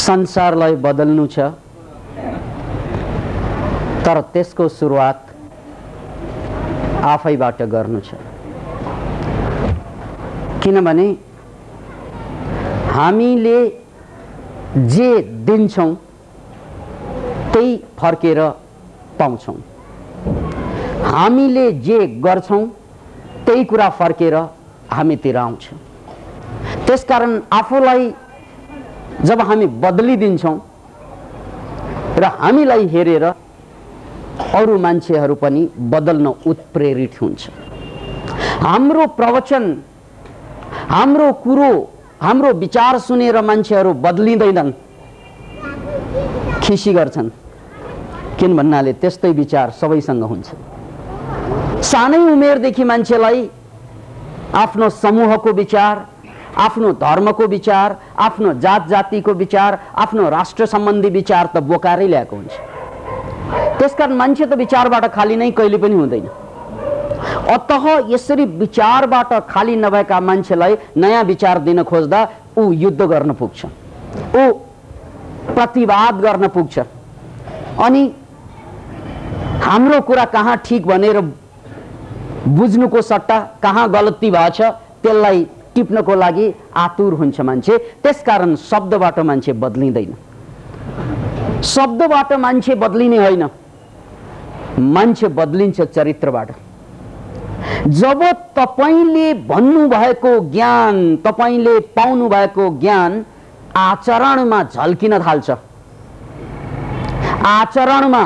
संसारलाई बदल्नु छ, तर त्यसको सुरुवात आफैबाट गर्नु छ। किनभने हामीले जे दिन्छौं त्यही फर्केर पाउँछौं, हामीले जे गर्छौं त्यही कुरा फर्केर हामीतिर आउँछ। त्यसकारण आफूलाई जब हामी बदलिदिन्छौं र हामीलाई हेरेर अरू मान्छेहरू पनि बदल्न उत्प्रेरित हुन्छ। हाम्रो प्रवचन, हाम्रो कुरो, हाम्रो विचार सुनेर मान्छेहरू बदलिँदैनन्, खिसी गर्छन्। किन भन्नाले त्यस्तै विचार सबैसँग हुन्छ। सानै उमेरदेखि मान्छेलाई आफ्नो समूहको विचार, आफ्नो धर्मको विचार, आफ्नो जात जातिको विचार, आफ्नो राष्ट्र सम्बन्धी विचार त बोकारै ल्याएको हुन्छ। त्यसकारण मान्छे त विचारबाट खाली नै कहिले पनि हुँदैन। अतः यसरी विचारबाट खाली नभएका मान्छेलाई नयाँ विचार दिन खोज्दा ऊ युद्ध गर्न पुग्छ, ऊ प्रतिवाद गर्न पुग्छ। अनि हाम्रो कुरा कहाँ ठीक भनेर बुझ्नुको सट्टा कहाँ गलती भएछ त्यसलाई टिप्नको लागि आतुर हुन्छ मान्छे। त्यसकारण शब्दबाट मान्छे बदलिँदैन। शब्दबाट मान्छे बदलिने होइन, मान्छे बदलिन्छ चरित्रबाट। जब तपाईले भन्नु भएको ज्ञान, तपाईले पाउनु भएको ज्ञान आचरणमा झल्किन थाल्छ, आचरणमा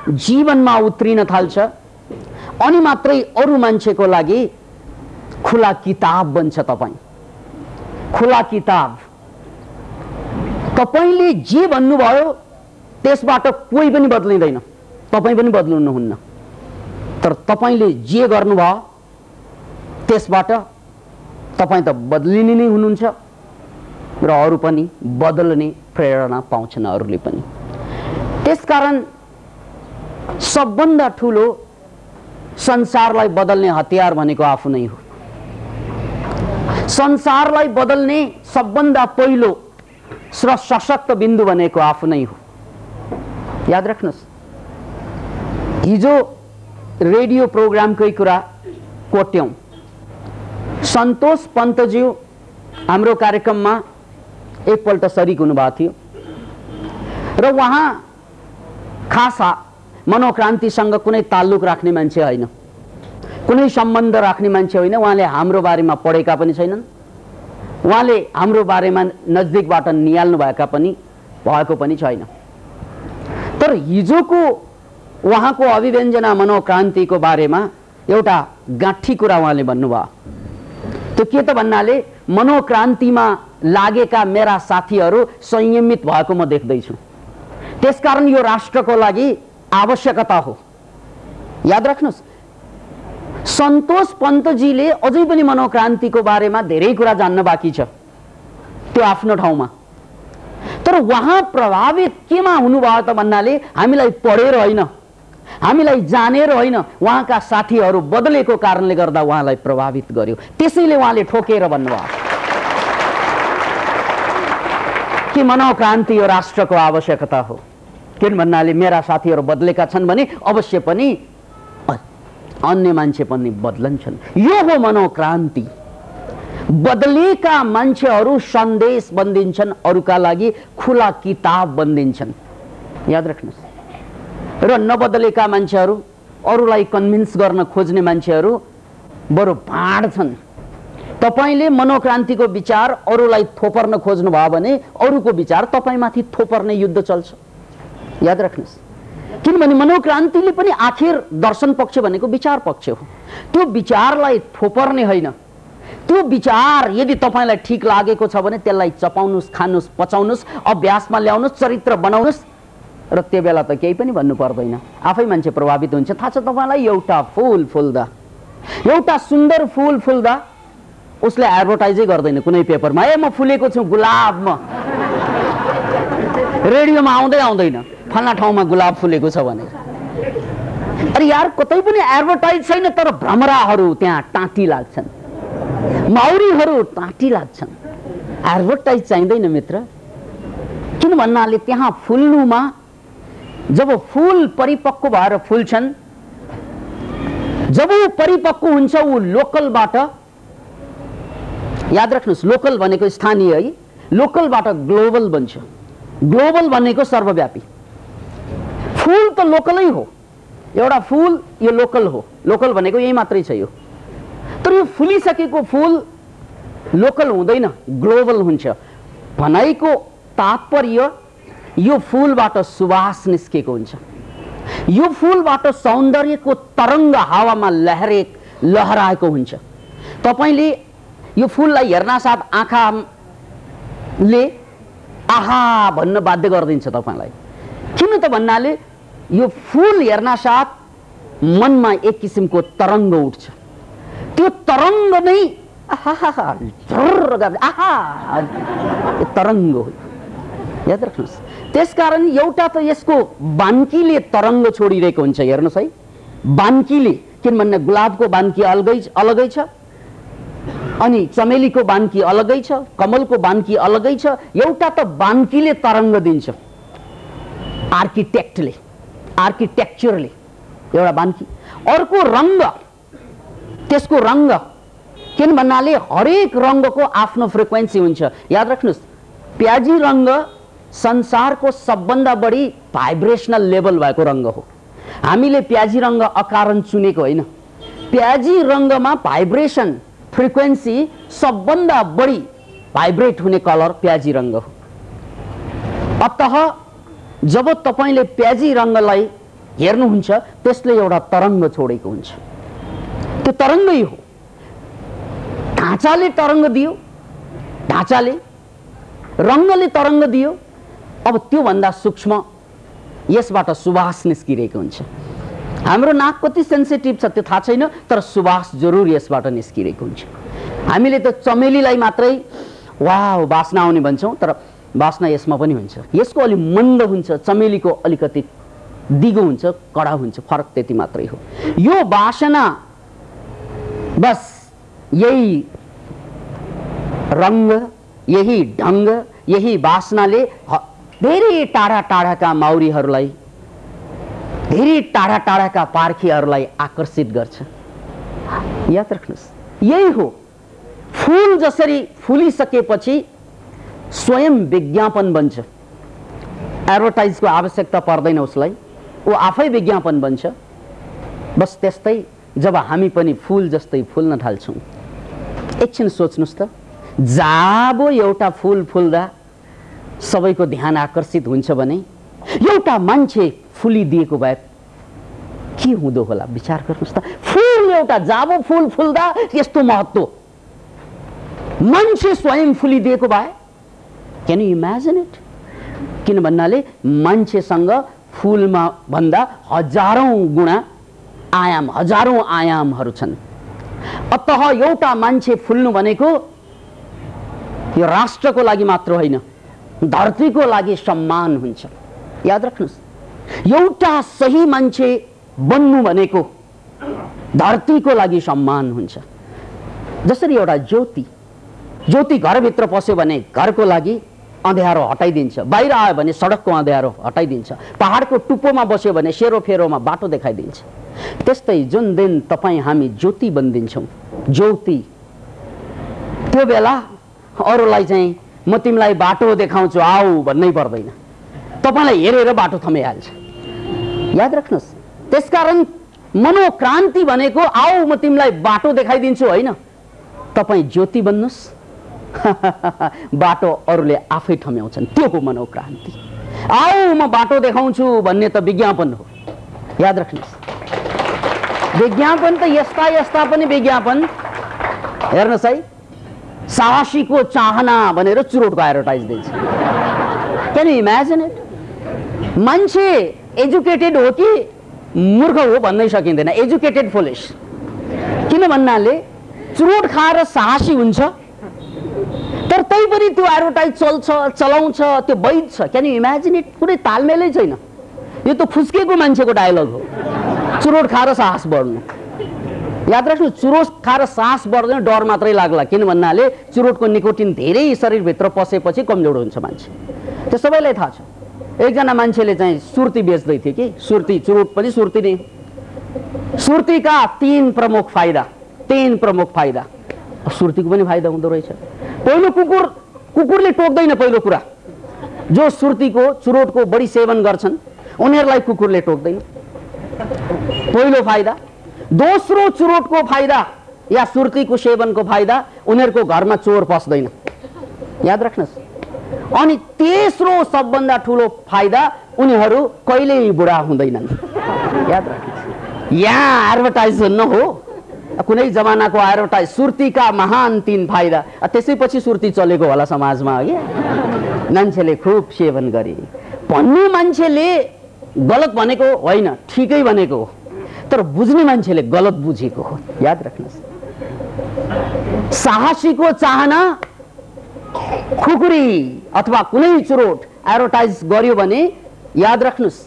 जीवनमा उत्रिन थाल्छ, अनि मात्रै अरू मान्छेको लागि खुला किताब बन्छ। तपाई खुला किताब। तपाईले जे भन्नुभयो त्यसबाट कोही पनि बदलिँदैन, तपाई पनि बदल्नुहुन्न। तर तपाईले जे गर्नुभयो त्यसबाट तपाई त बदलिने नै हुनुहुन्छ र अरू पनि बदल्ने प्रेरणा पाउँछन् अरूले पनि। त्यसकारण सबभन्दा ठुलो संसारलाई बदल्ने हतियार भनेको आफू नै हो। संसारलाई बदल्ने सबभन्दा पहिलो सशक्त बिन्दु भनेको आफू नै हो। याद राख्नुहोस्, हिजो रेडियो प्रोग्रामकै कुरा कोट्यौं। सन्तोष पन्तज्यू हाम्रो कार्यक्रममा एकपल्ट सरिक हुनुभएको थियो र उहाँ खासा मनोक्रान्तिसँग कुनै ताल्लुक राख्ने मान्छे होइन, कुनै सम्बन्ध राख्ने मान्छे होइन। उहाँले हाम्रो बारेमा पढेका पनि छैनन्, उहाँले हाम्रो बारेमा नजदिकबाट निहाल्नु भएको पनि छैन। तर हिजोको उहाँको अभिव्यञ्जना मनोक्रान्तिको बारेमा एउटा गाँठी कुरा उहाँले भन्नुभयो। त्यो के त भन्नाले मनोक्रान्तिमा लागेका मेरा साथीहरू संयमित भएको म देख्दैछु, त्यसकारण यो राष्ट्रको लागि आवश्यकता हो। याद राख्नुहोस्, सन्तोष पन्तजीले अझै पनि मनोक्रान्तिको बारेमा धेरै कुरा जान्न बाँकी छ, त्यो आफ्नो ठाउँमा। तर उहाँ प्रभावित केमा हुनुभयो त भन्नाले हामीलाई पढेर होइन, हामीलाई जानेर होइन, उहाँका साथीहरू बदलेको कारणले गर्दा उहाँलाई प्रभावित गर्यो। त्यसैले उहाँले ठोकेर भन्नुभयो कि मनोक्रान्ति यो राष्ट्रको आवश्यकता हो। किन भन्नाले मेरा साथीहरू बदलेका छन् भने अवश्य पनि अन्य मान्छे पनि बदलन्छन्। यो हो मनोक्रान्ति। बदलेका मान्छेहरू सन्देश बन्दिन्छन्, अरूका लागि खुला किताब बन्दिन्छन्। याद राख्नुहोस्। र नबदलेका मान्छेहरू, अरूलाई कन्भिन्स गर्न खोज्ने मान्छेहरू बरु भाँड्छन्। तपाईले मनोक्रान्तिको विचार अरूलाई थोपर्न खोज्नु भयो भने अरूको विचार तपाईमाथि थोपर्ने युद्ध चल्छ। याद राख्नुहोस्। किनभने मनोक्रान्तिले पनि आखिर दर्शन पक्ष भनेको विचार पक्ष हो। त्यो विचारलाई थोपर्ने होइन, त्यो विचार यदि तपाईलाई ठीक लागेको छ भने त्यसलाई चपाउनुस्, खानुस्, पचाउनुस्, अभ्यासमा ल्याउनुस्, चरित्र बनाउनुस् र त्यो बेला त केही पनि भन्नु पर्दैन, आफै मान्छे प्रभावित हुन्छ। थाहा छ तपाईलाई, एउटा फूल फुल्दा, एउटा सुन्दर फूल फुल्दा उसले एडभर्टाइजै गर्दैन कुनै पेपरमा, ए म फुलेको छु गुलाबमा। रेडियोमा आउँदैन फल्ना ठाउँमा गुलाब फुलेको छ भनेर। अरे यार, कतै पनि एडभर्टाइज छैन, तर भ्रमराहरू त्यहाँ टाँटी लाग्छन्, माउरीहरू टाँटी लाग्छन्। एडभर्टाइज चाहिँदैन मित्र। किन किन भन्नाले त्यहाँ फुल्नुमा जब फूल परिपक्व भएर फुल्छन्, जब ऊ परिपक्व हुन्छ ऊ लोकलबाट, याद राख्नुहोस् लोकल भनेको स्थानीय है, लोकलबाट ग्लोबल बन्छ। ग्लोबल भनेको सर्वव्यापी। फूल त लोकलै हो, एउटा फूल यो लोकल हो, लोकल भनेको यही मात्रै छ यो। तर यो फुलिसकेको फूल लोकल हुँदैन, ग्लोबल हुन्छ। भनाइको तात्पर्य यो फूलबाट सुवास निस्केको हुन्छ, यो फूलबाट सौन्दर्यको तरङ्ग हावामा लहराएको हुन्छ। तपाईले यो फूललाई हेर्नासाथ आँखाले आहा भन्न बाध्य गरिदिन्छ तपाईलाई। किन त भन्नाले यो फूल हेर्नासाथ मनमा एक किसिमको तरङ्ग उठ्छ, त्यो तरङ्ग नै आहा तरङ्ग हो, याद राख्नुहोस्। त्यसकारण एउटा त यसको बान्कीले तरङ्ग छोडिरहेको हुन्छ, हेर्नुहोस् है, बान्कीले। किनभने गुलाबको बान्की अलगै छ, अनि चमेलीको बान्की अलगै छ, कमलको बान्की अलगै छ। एउटा त बान्कीले तरङ्ग दिन्छ, आर्किटेक्चरले एउटा बान्की। अर्को रङ्ग, त्यसको रङ्ग, किन भन्नाले हरेक रङ्गको आफ्नो फ्रिक्वेन्सी हुन्छ। याद राख्नुहोस्, प्याजी रङ्ग संसारको सबभन्दा बढी भाइब्रेसनल लेभल भएको रङ्ग हो। हामीले प्याजी रङ्ग अकारण चुनेको होइन, प्याजी रङ्गमा भाइब्रेसन फ्रिक्वेन्सी सबभन्दा बढी भाइब्रेट हुने कलर प्याजी रङ्ग हो। अतः जब तपाईले प्याजी रङ्गलाई हेर्नुहुन्छ त्यसले एउटा तरङ्ग छोडेको हुन्छ, त्यो तरङ्गै हो। ढाँचाले तरङ्ग दियो, ढाँचाले रङ्गले तरङ्ग दियो। अब त्यो भन्दा सूक्ष्म यसबाट सुवास निस्किरहेको हुन्छ। हाम्रो नाक कति सेन्सिटिभ छ त्यो थाहा छैन, तर सुवास जरुर यसबाट निस्किरहेको हुन्छ। हामीले त चमेलीलाई मात्रै वाह वासना आउने भन्छौँ, तर वासना यसमा पनि हुन्छ। यसको अलि मन्द हुन्छ, चमेलीको अलिकति दिगो हुन्छ, कडा हुन्छ, फरक त्यति मात्रै हो। यो वासना बस यही रङ्ग, यही ढङ्ग, यही वासनाले धेरै टाढा टाढाका माउरीहरूलाई, धेरै टाढा टाढाका पार्खीहरूलाई आकर्षित गर्छ। याद राख्नुहोस्, यही हो फूल जसरी फुलिसकेपछि स्वयं विज्ञापन बन्छ। एडभर्टाइजको आवश्यकता पर्दैन उसलाई, ऊ आफै विज्ञापन बन्छ। बस त्यस्तै जब हामी पनि फूल जस्तै फुल्न थाल्छौँ, एकछिन सोच्नुहोस् त, जाबो एउटा फूल फुल्दा सबैको ध्यान आकर्षित हुन्छ भने एउटा मान्छे फुलिदिएको भए के हुँदो होला, विचार गर्नुहोस् त। फूल एउटा जाबो फूल फुल्दा यस्तो महत्त्व, मान्छे स्वयं फुलिदिएको भए, क्यान यु इमेजिन इट? किन भन्नाले मान्छेसँग फूलमा भन्दा हजारौं गुणा आयाम, हजारौं आयामहरू छन्। अतः एउटा मान्छे फुल्नु भनेको यो राष्ट्रको लागि मात्र होइन, धरतीको लागि सम्मान हुन्छ। याद राख्नुहोस्, एउटा सही मान्छे बन्नु भनेको धरतीको लागि सम्मान हुन्छ। जसरी एउटा ज्योति घरभित्र पस्यो भने घरको लागि अँध्यारो हटाइदिन्छ, बाहिर आयो भने सडकको अँध्यारो हटाइदिन्छ, पहाडको टुप्पोमा बस्यो भने सेरोफेरोमा बाटो देखाइदिन्छ। त्यस्तै जुन दिन तपाईँ हामी ज्योति बन्दिन्छौँ, ज्योति, त्यो बेला अरूलाई चाहिँ म तिमीलाई बाटो देखाउँछु आऊ भन्नै पर्दैन, तपाईलाई हेरेर बाटो थमाइहाल्छ। याद राख्नुहोस्, त्यसकारण मनोक्रान्ति भनेको आऊ म तिमीलाई बाटो देखाइदिन्छु होइन, तपाईँ ज्योति बन्नुहोस्, बाटो अरूले आफै ठम्याउँछन्, त्यो हो मनोक्रान्ति। आऊ म बाटो देखाउँछु भन्ने त विज्ञापन हो। याद राख्नुहोस्, विज्ञापन त यस्ता यस्ता पनि विज्ञापन, हेर्नुहोस् है, साहसीको चाहना भनेर चुरोटको एडभर्टाइज दिन्छ। Can you imagine it? मान्छे एजुकेटेड हो कि मूर्ख हो भन्नै सकिँदैन, एजुकेटेड फुलिश। किन भन्नाले चुरोट खाएर साहसी हुन्छ, तर तै पनि त्यो एडभर्टाइज चल्छ, चलाउँछ, त्यो वैध छ। Can you imagine it? कुनै तालमेलै छैन। यो त फुस्केको मान्छेको डायलग हो, चुरोट खाएर साहस बढ्नु। याद राख्नु, चुरोट खाएर सास बढ्दैन, डर मात्रै लाग्ला। किन भन्नाले चुरोटको निकोटिन धेरै शरीरभित्र पसेपछि कमजोर हुन्छ मान्छे। त्यो सबैलाई थाहा छ। एकजना मान्छेले चाहिँ सुर्ती बेच्दै थियो कि, सुर्ती चुरोट पनि सुर्ती नै। सुर्तीका तीन प्रमुख फाइदा। सुर्तीको पनि फाइदा हुँदो रहेछ। पहिलो, कुकुरले टोक्दैन। पहिलो कुरा, जो सुर्तीको चुरोटको बढी सेवन गर्छन् उनीहरूलाई कुकुरले टोक्दैन, पहिलो फाइदा। दोस्रो चुरोटको फाइदा या सुर्तीको सेवनको फाइदा, उनीहरूको घरमा चोर पस्दैन, याद राख्नुहोस्। अनि तेस्रो सबभन्दा ठुलो फाइदा, उनीहरू कहिल्यै बुढा हुँदैनन्, याद राख्नुहोस्। यहाँ एडभर्टाइज हुन्न हो, कुनै जमानाको एडभर्टाइज, सुर्तीका महान तीन फाइदा। त्यसैपछि सुर्ती चलेको होला समाजमा, अघि मान्छेले खुब सेवन गरे भन्ने मान्छेले गलत भनेको होइन, ठिकै भनेको हो, तर बुझ्ने मान्छेले गलत बुझेको हो, याद राख्नुहोस्। साहसीको चाहना खुकुरी अथवा कुनै चुरोट एडभर्टाइज गर्यो भने याद राख्नुहोस्,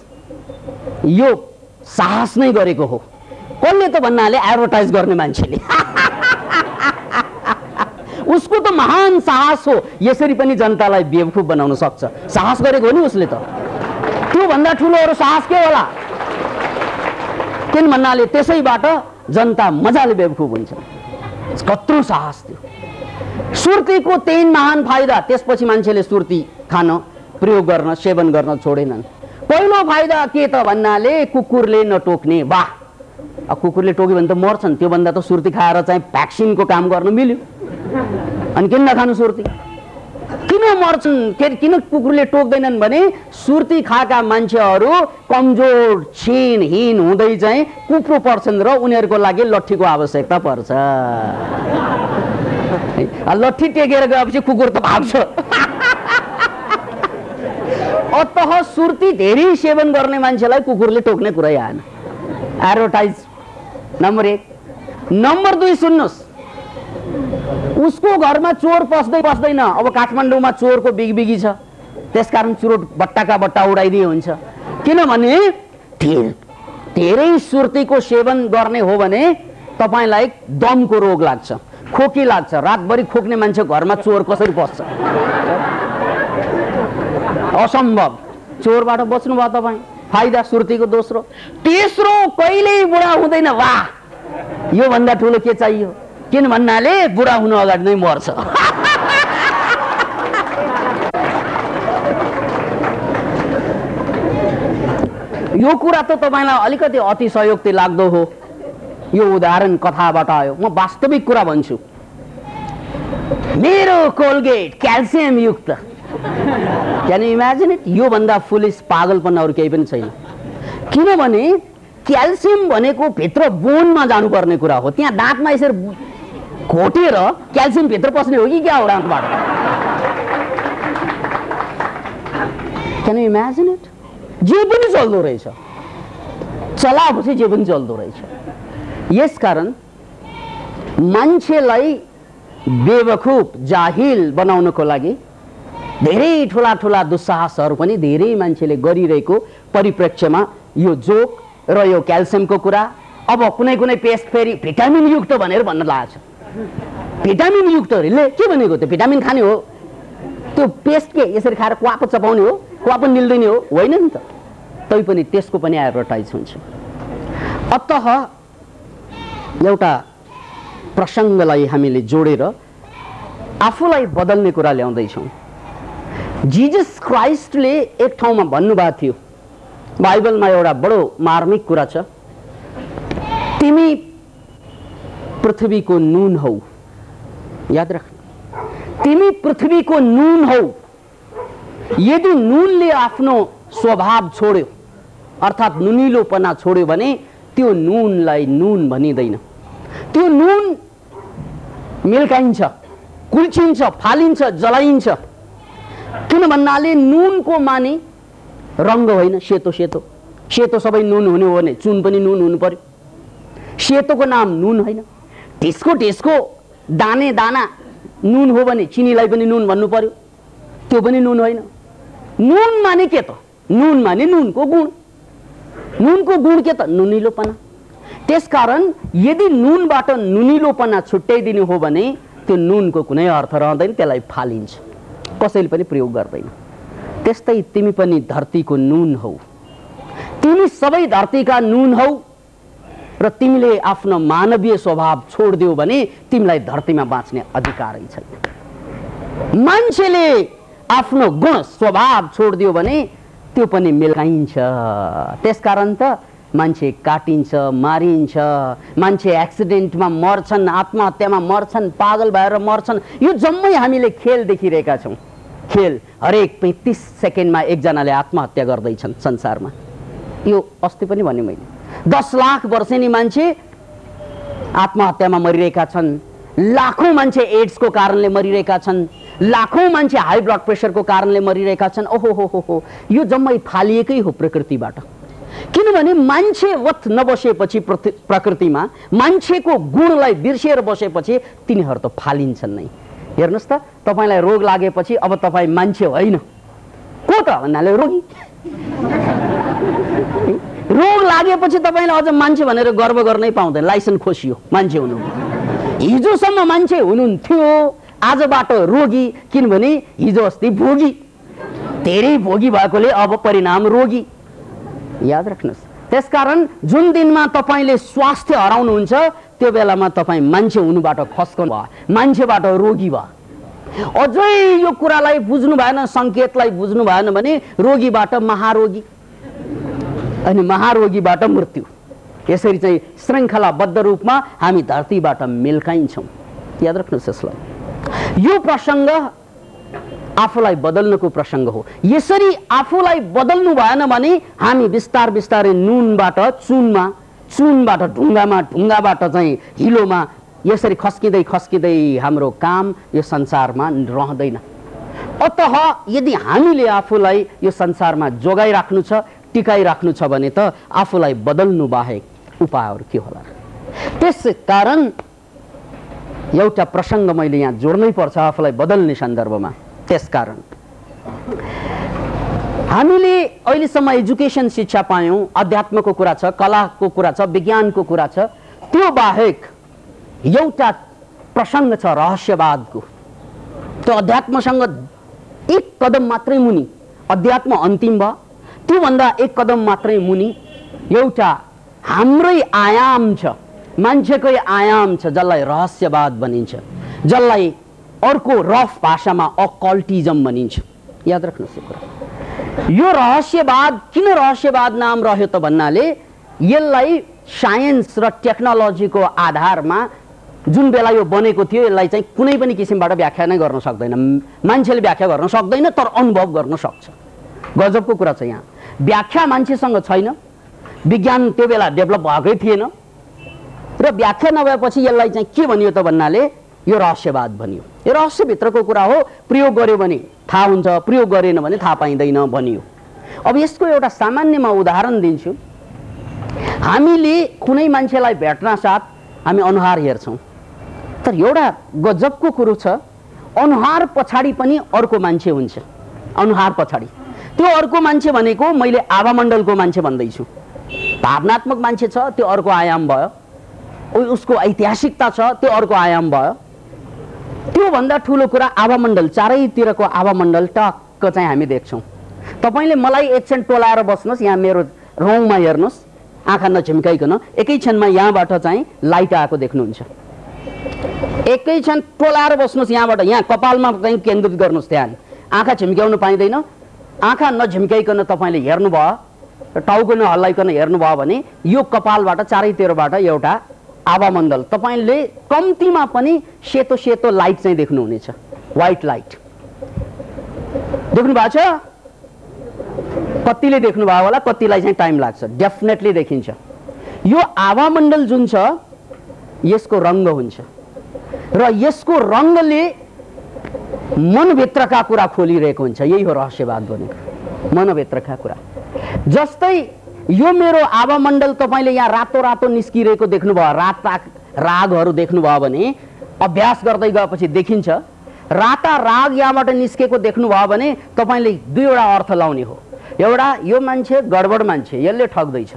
यो साहस नै गरेको हो। कसले त भन्नाले एडभर्टाइज गर्ने मान्छेले उसको त महान साहस हो। यसरी पनि जनतालाई बेवकूफ बनाउन सक्छ, साहस गरेको हो नि उसले त। त्यो भन्दा ठुलो अरू साहस के होला? किन भन्नाले त्यसैबाट जनता मजाले बेवकूफ हुन्छ। कत्रो साहस थियो। सुर्तीको तीन महान फाइदा, त्यसपछि मान्छेले सुर्ती खान, प्रयोग गर्न, सेवन गर्न छोडेनन्। पहिलो फाइदा के त भन्नाले कुकुरले नटोक्ने। वाह, कुकुरले टोक्यो भने त मर्छन्, त्यो भन्दा त सुर्ती खाएर चाहिँ भ्याक्सिनको काम गर्न मिल्यो। अनि किन नखानु सुर्ती? किन मर्छन्, किन कुकुरले टोक्दैनन् भने सुर्ती खाएका मान्छेहरू कमजोर, क्षीणहीन हुँदै चाहिँ कुप्रो पर्छन् र उनीहरूको लागि लट्ठीको आवश्यकता पर्छ। लट्ठी टेकेर गएपछि कुकुर त भाग्छ। अतः सुर्ती धेरै सेवन गर्ने मान्छेलाई कुकुरले टोक्ने कुरै आएन। Advertise number 1। नम्बर 2 सुन्नुहोस्, उसको घरमा चोर पस्दैन। अब काठमाडौँमा चोरको बिगबिगी छ, त्यसकारण चुरोट बट्टाका बट्टा उडाइदिए हुन्छ। किनभने धेरै सुर्तीको सेवन गर्ने हो भने तपाईलाई दमको रोग लाग्छ, खोकी लाग्छ। रातभरि खोक्ने मान्छे घरमा चोर कसरी पस्छ? असम्भव। चोरबाट बच्नु भयो तपाईँ। फाइदा सुर्तीको दोस्रो। तेस्रो, कहिल्यै बुढा हुँदैन। वाह, यो भन्दा ठुलो के चाहियो? किन भन्नाले बुढा हुनु अगाडि नै मर्छ। यो कुरा त तपाईलाई अलिकति अतिशयोक्ति लाग्दो हो, यो उदाहरण कथाबाट आयो। म वास्तविक कुरा भन्छु। मेरो कोलगेट क्याल्सियम युक्त। Can you imagine it? यो भन्दा फुलिस पागलपन अरू केही पनि छैन। किनभने क्याल्सियम भनेको भित्र बोनमा जानुपर्ने कुरा हो। त्यहाँ दाँतमा यसरी घोटेर क्याल्सियम भित्र पस्ने हो कि क्या हो दाँतबाट? Can you imagine it? जे पनि चल्दो रहेछ, चलाएपछि जे पनि चल्दो रहेछ। यसकारण मान्छेलाई बेवकूफ, जाहिल बनाउनको लागि धेरै ठुला ठुला दुस्साहसहरू पनि धेरै मान्छेले गरिरहेको परिप्रेक्ष्यमा यो जोक र यो क्याल्सियमको कुरा। अब कुनै कुनै पेस्ट फेरि भिटामिन युक्त भनेर भन्न लागेको छ। भिटामिन युक्त ले के भनेको? त्यो भिटामिन खाने हो, त्यो पेस्ट के यसरी खाएर क्वापो चपाउने हो, क्वापो निल्दैन हो, होइन नि त। तैपनि त्यसको पनि एडभर्टाइज हुन्छ। अतः एउटा प्रसङ्गलाई हामीले जोडेर आफूलाई बदल्ने कुरा ल्याउँदैछौँ। जिजस क्राइस्टले एक ठाउँमा भन्नुभएको थियो, बाइबलमा एउटा बडो मार्मिक कुरा छ, तिमी पृथ्वीको नुन हौ। याद राख, तिमी पृथ्वीको नुन हौ। यदि नुनले आफ्नो स्वभाव छोड्यो, अर्थात् नुनिलोपना छोड्यो भने त्यो नुनलाई नुन भनिँदैन। त्यो नुन मिल्काइन्छ, कुल्चिन्छ, फालिन्छ, जलाइन्छ। किन भन्नाले नुनको माने रङ्ग होइन, सेतो सेतो सेतो सबै नुन हुने हो भने चुन पनि नुन हुनु पर्यो। सेतोको नाम नुन होइन। ढिस्को ढिस्को दाने दाना नुन हो भने चिनीलाई पनि नुन भन्नु पर्यो, त्यो पनि नुन होइन। नुन माने के त? नुन माने नुनको गुण। नुनको गुण के त? नुनिलोपना। त्यसकारण यदि नुनबाट नुनिलोपना छुट्याइदिनु हो भने त्यो नुनको कुनै अर्थ रहँदैन, त्यसलाई फालिन्छ, कसैले पनि प्रयोग गर्दैन। त्यस्तै तिमी पनि धरतीको नुन हौ। तिमी सबै धरतीका नुन हौ र तिमीले आफ्नो मानवीय स्वभाव छोडिदियो भने तिमीलाई धरतीमा बाँच्ने अधिकारै छैन। मान्छेले आफ्नो गुण स्वभाव छोडिदियो भने त्यो पनि मिल्काइन्छ। त्यसकारण त मान्छे काटिन्छ, मारिन्छ, मान्छे एक्सिडेन्टमा मर्छन्, आत्महत्यामा मर्छन्, पागल भएर मर्छन्। यो जम्मै हामीले खेल देखिरहेका छौँ। खेल हरेक 35 सेकेन्डमा एकजनाले आत्महत्या गर्दैछन् संसारमा। यो अस्ति पनि भने मैले 10 लाख वर्षेनी मान्छे आत्महत्यामा मरिरहेका छन्। लाखौं मान्छे एड्सको कारणले मरिरहेका छन्। लाखौं मान्छे हाई ब्लड प्रेसरको कारणले मरिरहेका छन्। ओहो हो हो हो, यो जम्मै फालिएकै हो प्रकृतिबाट। किनभने मान्छे वत नबसेपछि प्रकृतिमा मान्छेको गुणलाई बिर्सिएर बसेपछि तिनीहरू त फालिन्छन् नै। हेर्नुहोस् त, तपाईलाई रोग लागेपछि अब तपाईँ मान्छे होइन, को त भन्नाले रोगी। रोग लागेपछि तपाईँलाई अझ मान्छे भनेर गर्व गर्नै पाउँदैन, लाइसेन्स खोसियो मान्छे हुनु। हिजोसम्म मान्छे हुनुहुन्थ्यो, आजबाट रोगी। किनभने हिजो अस्ति भोगी, धेरै भोगी भएकोले अब परिणाम रोगी। याद राख्नुहोस्। त्यसकारण जुन दिनमा तपाईँले स्वास्थ्य हराउनुहुन्छ त्यो बेलामा तपाईँ मान्छे हुनुबाट खस्कनु भयो, मान्छेबाट रोगी भयो। अझै यो कुरालाई बुझ्नु भएन, सङ्केतलाई बुझ्नु भएन भने रोगीबाट महारोगी अनि महारोगीबाट मृत्यु। यसरी चाहिँ श्रृङ्खलाबद्ध रूपमा हामी धरतीबाट मिल्काइन्छौँ। याद राख्नुहोस् यसलाई। यो प्रसङ्ग आफूलाई बदल्नको प्रसङ्ग हो। यसरी आफूलाई बदल्नु भएन भने हामी बिस्तार बिस्तारै नुनबाट चुनमा, चुनबाट ढुङ्गामा, ढुङ्गाबाट चाहिँ हिलोमा यसरी खस्किँदै खस्किँदै हाम्रो काम यो संसारमा रहँदैन। अतः यदि हामीले आफूलाई यो संसारमा जोगाइराख्नु छ, टिकाइराख्नु छ भने त आफूलाई बदल्नु बाहेक उपायहरू के होला। त्यसकारण एउटा प्रसङ्ग मैले यहाँ जोड्नै पर्छ आफूलाई बदल्ने सन्दर्भमा। त्यसकारण हामीले अहिलेसम्म एजुकेसन शिक्षा पायौँ, अध्यात्मको कुरा छ, कलाको कुरा छ, विज्ञानको कुरा छ। त्यो बाहेक एउटा प्रसङ्ग छ रहस्यवादको। त्यो अध्यात्मसँग एक कदम मात्रै मुनि, अध्यात्म अन्तिम भयो, त्योभन्दा एक कदम मात्रै मुनि एउटा हाम्रै आयाम छ, मान्छेकै आयाम छ, जसलाई रहस्यवाद भनिन्छ, जसलाई अर्को रफ भाषामा अकल्टिजम भनिन्छ। याद राख्नुहोस् यो कुरा। यो रहस्यवाद किन रहस्यवाद नाम रह्यो त भन्नाले यसलाई साइन्स र टेक्नोलोजीको आधारमा जुन बेला यो बनेको थियो यसलाई चाहिँ कुनै पनि किसिमबाट व्याख्या नै गर्न सक्दैन। मान्छेले व्याख्या गर्न सक्दैन तर अनुभव गर्न सक्छ। गजबको कुरा छ यहाँ। व्याख्या मान्छेसँग छैन, विज्ञान त्यो बेला डेभलप भएकै थिएन र व्याख्या नभएपछि यसलाई चाहिँ के भनियो त भन्नाले यो रहस्यवाद भनियो। यो रहस्यभित्रको कुरा हो, प्रयोग गर्यो भने थाहा हुन्छ, प्रयोग गरेन भने थाहा पाइँदैन भनियो। अब यसको एउटा सामान्यमा उदाहरण दिन्छु। हामीले कुनै मान्छेलाई भेट्न साथ हामी अनुहार हेर्छौँ, तर एउटा गजबको कुरो छ, अनुहार पछाडि पनि अर्को मान्छे हुन्छ। अनुहार पछाडि त्यो अर्को मान्छे भनेको मैले आभामण्डलको मान्छे भन्दैछु। भावनात्मक मान्छे छ, त्यो अर्को आयाम भयो। उसको ऐतिहासिकता छ, त्यो अर्को आयाम भयो। त्योभन्दा ठुलो कुरा आभामण्डल, चारैतिरको आभामण्डल टक्क चाहिँ हामी देख्छौँ। तपाईँले मलाई एकछिन टोलाएर बस्नुहोस्, यहाँ मेरो रौँमा हेर्नुहोस्, आँखा नझिम्काइकन, एकै क्षणमा यहाँबाट चाहिँ लाइट आएको देख्नुहुन्छ। एकै क्षण टोलाएर बस्नुहोस्, यहाँबाट यहाँ कपालमा चाहिँ केन्द्रित गर्नुहोस् ध्यान। आँखा झिम्क्याउनु पाइँदैन। आँखा नझिम्काइकन तपाईँले हेर्नुभयो, टाउको नहल्लाइकन हेर्नुभयो भने यो कपालबाट चारैतिरबाट एउटा आभामण्डल, तपाईँले कम्तीमा पनि सेतो सेतो लाइट चाहिँ देख्नुहुनेछ, व्हाइट लाइट देख्नु भएको छ। कतिले देख्नुभयो होला, कतिलाई चाहिँ टाइम लाग्छ, डेफिनेटली देखिन्छ। यो आभामण्डल जुन छ यसको रङ्ग हुन्छ र यसको रङ्गले मनभित्रका कुरा खोलिरहेको हुन्छ। यही हो रहस्यवाद भनेको, मनभित्रका कुरा। जस्तै यो मेरो आभामण्डल तपाईँले यहाँ रातो रातो निस्किरहेको देख्नुभयो, राता रागहरू देख्नुभयो भने अभ्यास गर्दै गएपछि देखिन्छ। राता राग यहाँबाट निस्केको देख्नुभयो भने तपाईँले दुईवटा अर्थ लाउने हो। एउटा, यो मान्छे गडबड मान्छे, यसले ठग्दैछ,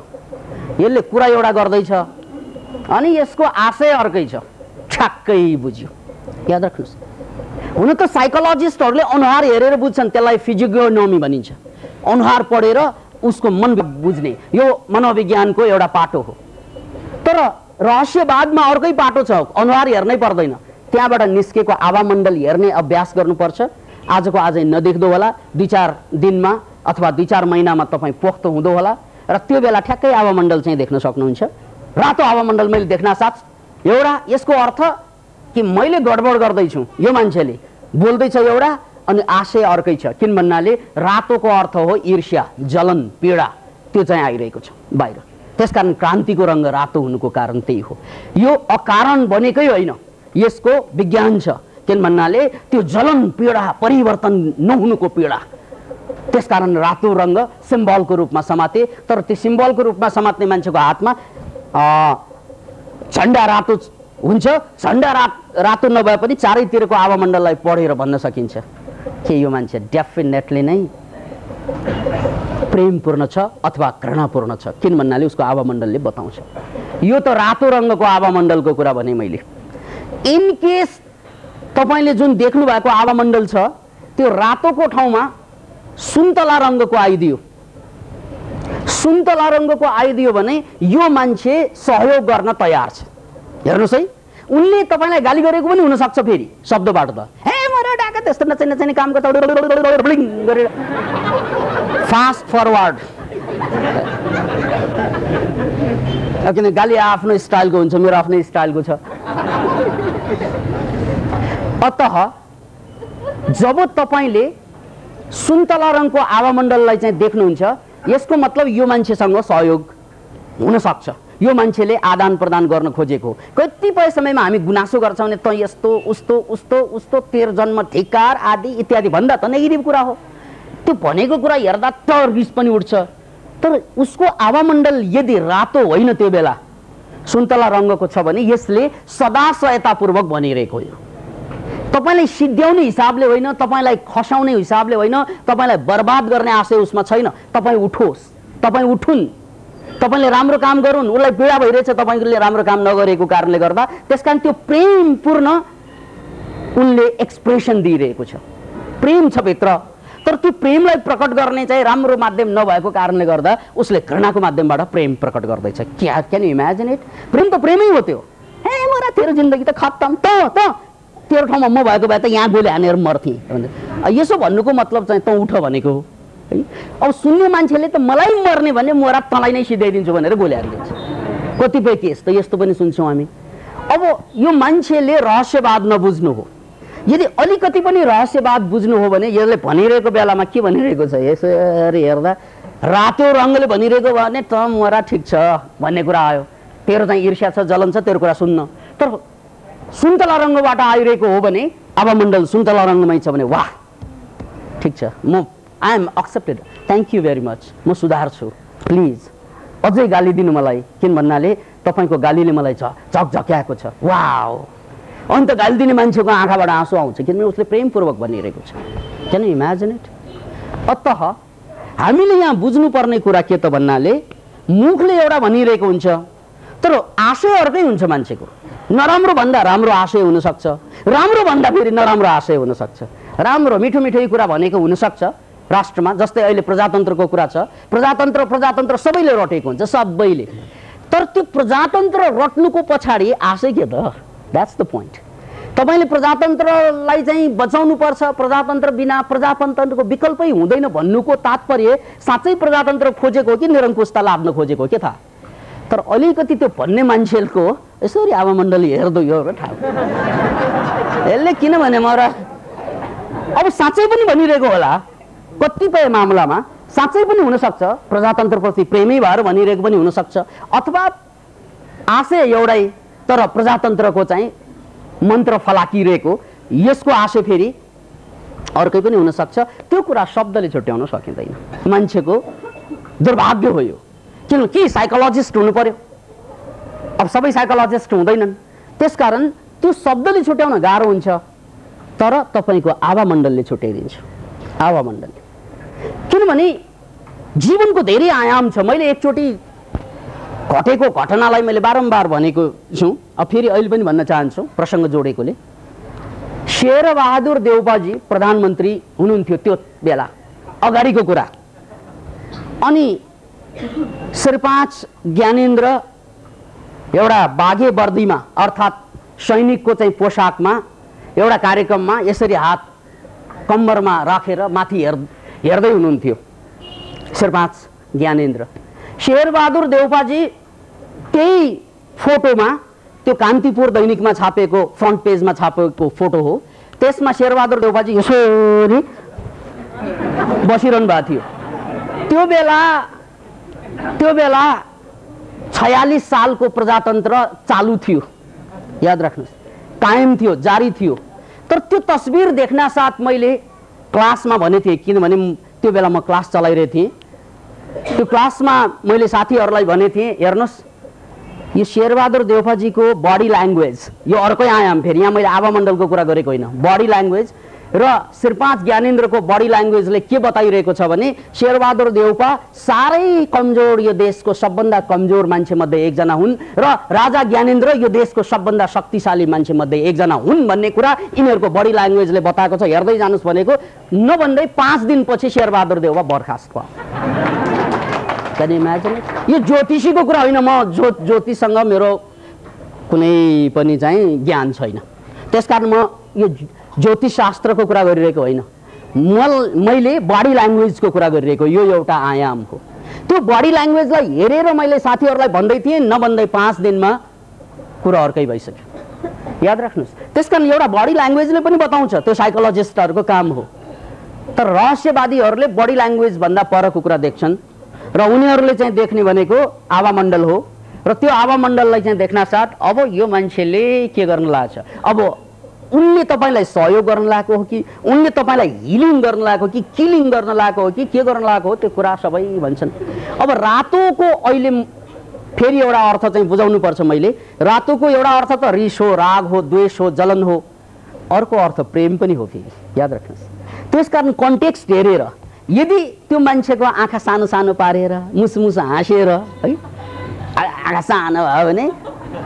यसले कुरा एउटा गर्दैछ, अनि यसको आशय अर्कै छ, ठ्याक्कै बुझ्यो। याद राख्नुहोस्। हुन त साइकोलोजिस्टहरूले अनुहार हेरेर बुझ्छन्, त्यसलाई फिजियोनोमी भनिन्छ। अनुहार पढेर उसको मन बुझ्ने यो मनोविज्ञानको एउटा पाटो हो। तर रहस्यवादमा अर्कै पाटो छ, अनुहार हेर्नै पर्दैन, त्यहाँबाट निस्केको आवामण्डल हेर्ने अभ्यास गर्नुपर्छ। आजको आजै नदेख्दो होला, 2-4 दिनमा अथवा 2-4 महिनामा तपाईँ पोख्त हुँदो होला र त्यो बेला ठ्याक्कै आवामण्डल चाहिँ देख्न सक्नुहुन्छ। रातो आवामण्डल मैले देख्न साथ एउटा, यसको अर्थ कि मैले गडबड गर्दैछु, यो मान्छेले बोल्दैछ एउटा अनि आशय अर्कै छ। किन भन्नाले रातोको अर्थ हो ईर्ष्या, जलन, पीडा, त्यो चाहिँ आइरहेको छ बाहिर। त्यसकारण क्रान्तिको रङ्ग रातो हुनुको कारण त्यही हो। यो अकारण बनेकै होइन, यसको विज्ञान छ। किन भन्नाले त्यो जलन, पीडा, परिवर्तन नहुनुको पीडा, त्यसकारण रातो रङ्ग सिम्बलको रूपमा समाते। तर त्यो सिम्बलको रूपमा समात्ने मान्छेको हातमा झन्डा रातो हुन्छ। झन्डा रातो नभए पनि चारैतिरको आवामण्डललाई पढेर भन्न सकिन्छ कि यो मान्छे डेफिनेटली नै प्रेमपूर्ण छ अथवा घृणापूर्ण छ। किन भन्नाले उसको आवामण्डलले बताउँछ। यो त रातो रङ्गको आवामण्डलको कुरा भने मैले। इन केस तपाईँले जुन देख्नु भएको आवामण्डल छ त्यो रातोको ठाउँमा सुन्तला रङ्गको आइदियो, सुन्तला रङ्गको आइदियो भने यो मान्छे सहयोग गर्न तयार छ। हेर्नुहोस् है, उनले तपाईँलाई गाली गरेको पनि हुनसक्छ फेरि शब्दबाट त, हे मरा डाका त्यस्तो नचाहिने नचाहिने काम गर्छ गरेर फास्ट फरवर्ड। किन गाली आफ्नो स्टाइलको हुन्छ, मेरो आफ्नै स्टाइलको छ। अतः जब तपाईँले सुन्तला रङको आवामण्डललाई चाहिँ देख्नुहुन्छ, यसको मतलब यो मान्छेसँग सहयोग हुन सक्छ, यो मान्छेले आदान प्रदान गर्न खोजेको। कतिपय समयमा हामी गुनासो गर्छौँ भने त यस्तो उस्तो उस्तो उस्तो तेरो जन्म धिक्कार आदि इत्यादि भन्दा त नेगेटिभ कुरा हो। त्यो भनेको कुरा हेर्दा त रिस पनि उठ्छ। तर उसको आवामण्डल यदि रातो होइन त्यो बेला सुन्तला रङ्गको छ भने यसले सदा सहायतापूर्वक भनिरहेको हो। तपाईँलाई सिद्ध्याउने हिसाबले होइन, तपाईँलाई खसाउने हिसाबले होइन, तपाईँलाई बर्बाद गर्ने आशय उसमा छैन। तपाईँ उठोस्, तपाईँ उठुन्, तपाईँले राम्रो काम गरून्। उसलाई पीडा भइरहेछ तपाईँले राम्रो काम नगरेको कारणले गर्दा, त्यसकारण त्यो प्रेमपूर्ण उनले एक्सप्रेसन दिइरहेको छ, प्रेम छ भित्र। तर त्यो प्रेमलाई प्रकट गर्ने चाहिँ राम्रो माध्यम नभएको कारणले गर्दा उसले घृणाको माध्यमबाट प्रेम प्रकट गर्दैछ। Can you imagine it? प्रेम त प्रेमै हो त्यो। हे मोरा तेरो जिन्दगी त खत्तम, त तेरो ठाउँमा म भएको भए त यहाँ गोली हानेर मर्थेँ। यसो भन्नुको मतलब चाहिँ त उठ भनेको हो है। अब सुन्ने मान्छेले त मलाई मर्ने भने मोरा तँलाई नै सिधाइदिन्छु भनेर गोली हालिदिन्छ। कतिपय केस त यस्तो पनि सुन्छौँ हामी। अब यो मान्छेले रहस्यवाद नबुझ्नु हो। यदि अलिकति पनि रहस्यवाद बुझ्नु हो भने यसले भनिरहेको बेलामा के भनिरहेको छ, यसरी हेर्दा रातो रङ्गले भनिरहेको भने त मोरा ठिक छ भन्ने कुरा आयो। तेरो चाहिँ ईर्ष्या छ, जलन छ, तेरो कुरा सुन्न। तर सुन्तला रङ्गबाट आइरहेको हो भने, आवामण्डल सुन्तला रङ्गमै छ भने वाह ठिक छ, म I am accepted, thank you very much, म सुधार्छु, प्लिज अझै गाली दिनु मलाई। किन भन्नाले तपाईँको गालीले मलाई झकझक्याएको छ। वाओ, अन्त गाली दिने मान्छेको आँखाबाट आँसु आउँछ किनभने उसले प्रेमपूर्वक भनिरहेको छ। Can you imagine it? अतः हामीले यहाँ बुझ्नुपर्ने कुरा के त भन्नाले मुखले एउटा भनिरहेको हुन्छ तर आशय अर्कै हुन्छ मान्छेको। नराम्रो भन्दा राम्रो आशय हुनसक्छ, राम्रो भन्दा फेरि नराम्रो आशय हुनसक्छ। राम्रो मिठो मिठो कुरा भनेको हुनसक्छ राष्ट्रमा, जस्तै अहिले प्रजातन्त्रको कुरा छ। प्रजातन्त्र सबैले रटेको हुन्छ, सबैले। तर त्यो प्रजातन्त्र रट्नुको पछाडि आशय के त? That's the point. तपाईँले प्रजातन्त्रलाई चाहिँ बचाउनु पर्छ, प्रजातन्त्र बिना प्रजातन्त्रको विकल्पै हुँदैन भन्नुको तात्पर्य साँच्चै प्रजातन्त्र खोजेको हो कि निरङ्कुशता लाद्न खोजेको हो के थाहा? तर अलिकति त्यो भन्ने मान्छेको यसरी आवामण्डली हेर्दो यो थाहा यसले किनभने मरा अब साँच्चै पनि भनिरहेको होला। कतिपय मामलामा साँच्चै पनि हुनसक्छ प्रजातन्त्रप्रति प्रेमै भएर भनिरहेको पनि हुनसक्छ, अथवा आशय एउटै तर प्रजातन्त्रको चाहिँ मन्त्र फलाकिरहेको यसको आशय फेरि अर्कै पनि हुनसक्छ। त्यो कुरा शब्दले छुट्याउन सकिँदैन। मान्छेको दुर्भाग्य हो यो। किनकि साइकोलोजिस्ट हुनु पर्यो, अब सबै साइकोलोजिस्ट हुँदैनन्, त्यसकारण त्यो शब्दले छुट्याउन गाह्रो हुन्छ। तर तपाईँको आवामण्डलले छुट्याइदिन्छ। आवामण्डल किनभने जीवनको धेरै आयाम छ। मैले एकचोटि घटेको घटनालाई मैले बारम्बार भनेको छु, अब फेरि अहिले पनि भन्न चाहन्छु प्रसङ्ग जोडेकोले। शेरबहादुर देउपाजी प्रधानमन्त्री हुनुहुन्थ्यो त्यो बेला, अगाडिको कुरा। अनि श्रीपाँच ज्ञानेन्द्र एउटा बाघे वर्दीमा अर्थात् सैनिकको चाहिँ पोसाकमा एउटा कार्यक्रममा यसरी हात कम्मरमा राखेर माथि हेर्दै हुनुहुन्थ्यो श्रीपाँच ज्ञानेन्द्र। शेरबहादुर देउपाजी त्यही फोटोमा, त्यो कान्तिपुर दैनिकमा छापेको फ्रन्ट पेजमा छापेको फोटो हो, त्यसमा शेरबहादुर देउपाजी यसरी बसिरहनु भएको थियो। त्यो बेला 46 सालको प्रजातन्त्र चालु थियो, याद राख्नुहोस्, कायम थियो, जारी थियो। तर त्यो तस्बिर देख्न साथ मैले क्लासमा भनेको थिएँ, किनभने त्यो बेला म क्लास चलाइरहेको थिएँ। त्यो क्लासमा मैले साथीहरूलाई भनेको थिएँ, हेर्नुहोस् यो शेरबहादुर देउपाजीको बडी ल्याङ्ग्वेज, यो अर्कै आयाम, फेरि यहाँ मैले आभामण्डलको कुरा गरेको होइन, बडी ल्याङ्ग्वेज र श्रीपाँच ज्ञानेन्द्रको बडी ल्याङ्ग्वेजले के बताइरहेको छ भने शेरबहादुर देउपा साह्रै कमजोर, यो देशको सबभन्दा कमजोर मान्छे मध्ये एकजना हुन् र राजा ज्ञानेन्द्र यो देशको सबभन्दा शक्तिशाली मान्छे मध्ये एकजना हुन् भन्ने कुरा यिनीहरूको बडी ल्याङ्ग्वेजले बताएको छ। हेर्दै जानुस् भनेको, नभन्दै 5 दिनपछि शेरबहादुर देउपा बर्खास्त भयो। Can imagine? यो ज्योतिषीको कुरा होइन, म ज्योतिषसँग मेरो कुनै पनि चाहिँ ज्ञान छैन, त्यसकारण म यो ज्योतिष शास्त्रको कुरा गरिरहेको होइन, मैले बडी ल्याङ्ग्वेजको कुरा गरिरहेको। यो एउटा आयाम हो। त्यो बडी ल्याङ्ग्वेजलाई हेरेर मैले साथीहरूलाई भन्दै थिएँ, नभन्दै 5 दिनमा कुरा अर्कै भइसक्यो। याद राख्नुहोस्, त्यसकारण एउटा बडी ल्याङ्ग्वेजले पनि बताउँछ, त्यो साइकोलोजिस्टहरूको काम हो। तर रहस्यवादीहरूले बडी ल्याङ्ग्वेज भन्दा परको कुरा देख्छन् र उनीहरूले चाहिँ देख्ने भनेको आभामण्डल हो र त्यो आभामण्डललाई चाहिँ देख्न साथ अब यो मान्छेले के गर्न लाग्छ, अब उनले तपाईलाई सहयोग गर्न लागेको हो कि उनले तपाईलाई हिलिङ गर्न लागेको हो कि किलिङ गर्न लागेको हो कि के गर्न लागेको हो, त्यो कुरा सबै भन्छन्। अब रातोको अहिले फेरि एउटा अर्थ चाहिँ बुझाउनु पर्छ मैले। रातोको एउटा अर्थ त रिस हो, राग हो, द्वेष हो, जलन हो, अर्को अर्थ प्रेम पनि हो फेरि, याद राख्नुहोस्। त्यसकारण कन्टेक्स्ट हेरेर यदि त्यो मान्छेको आँखा सानो सानो पारेर मुसमुस हाँसेर है, आँखा सानो भयो भने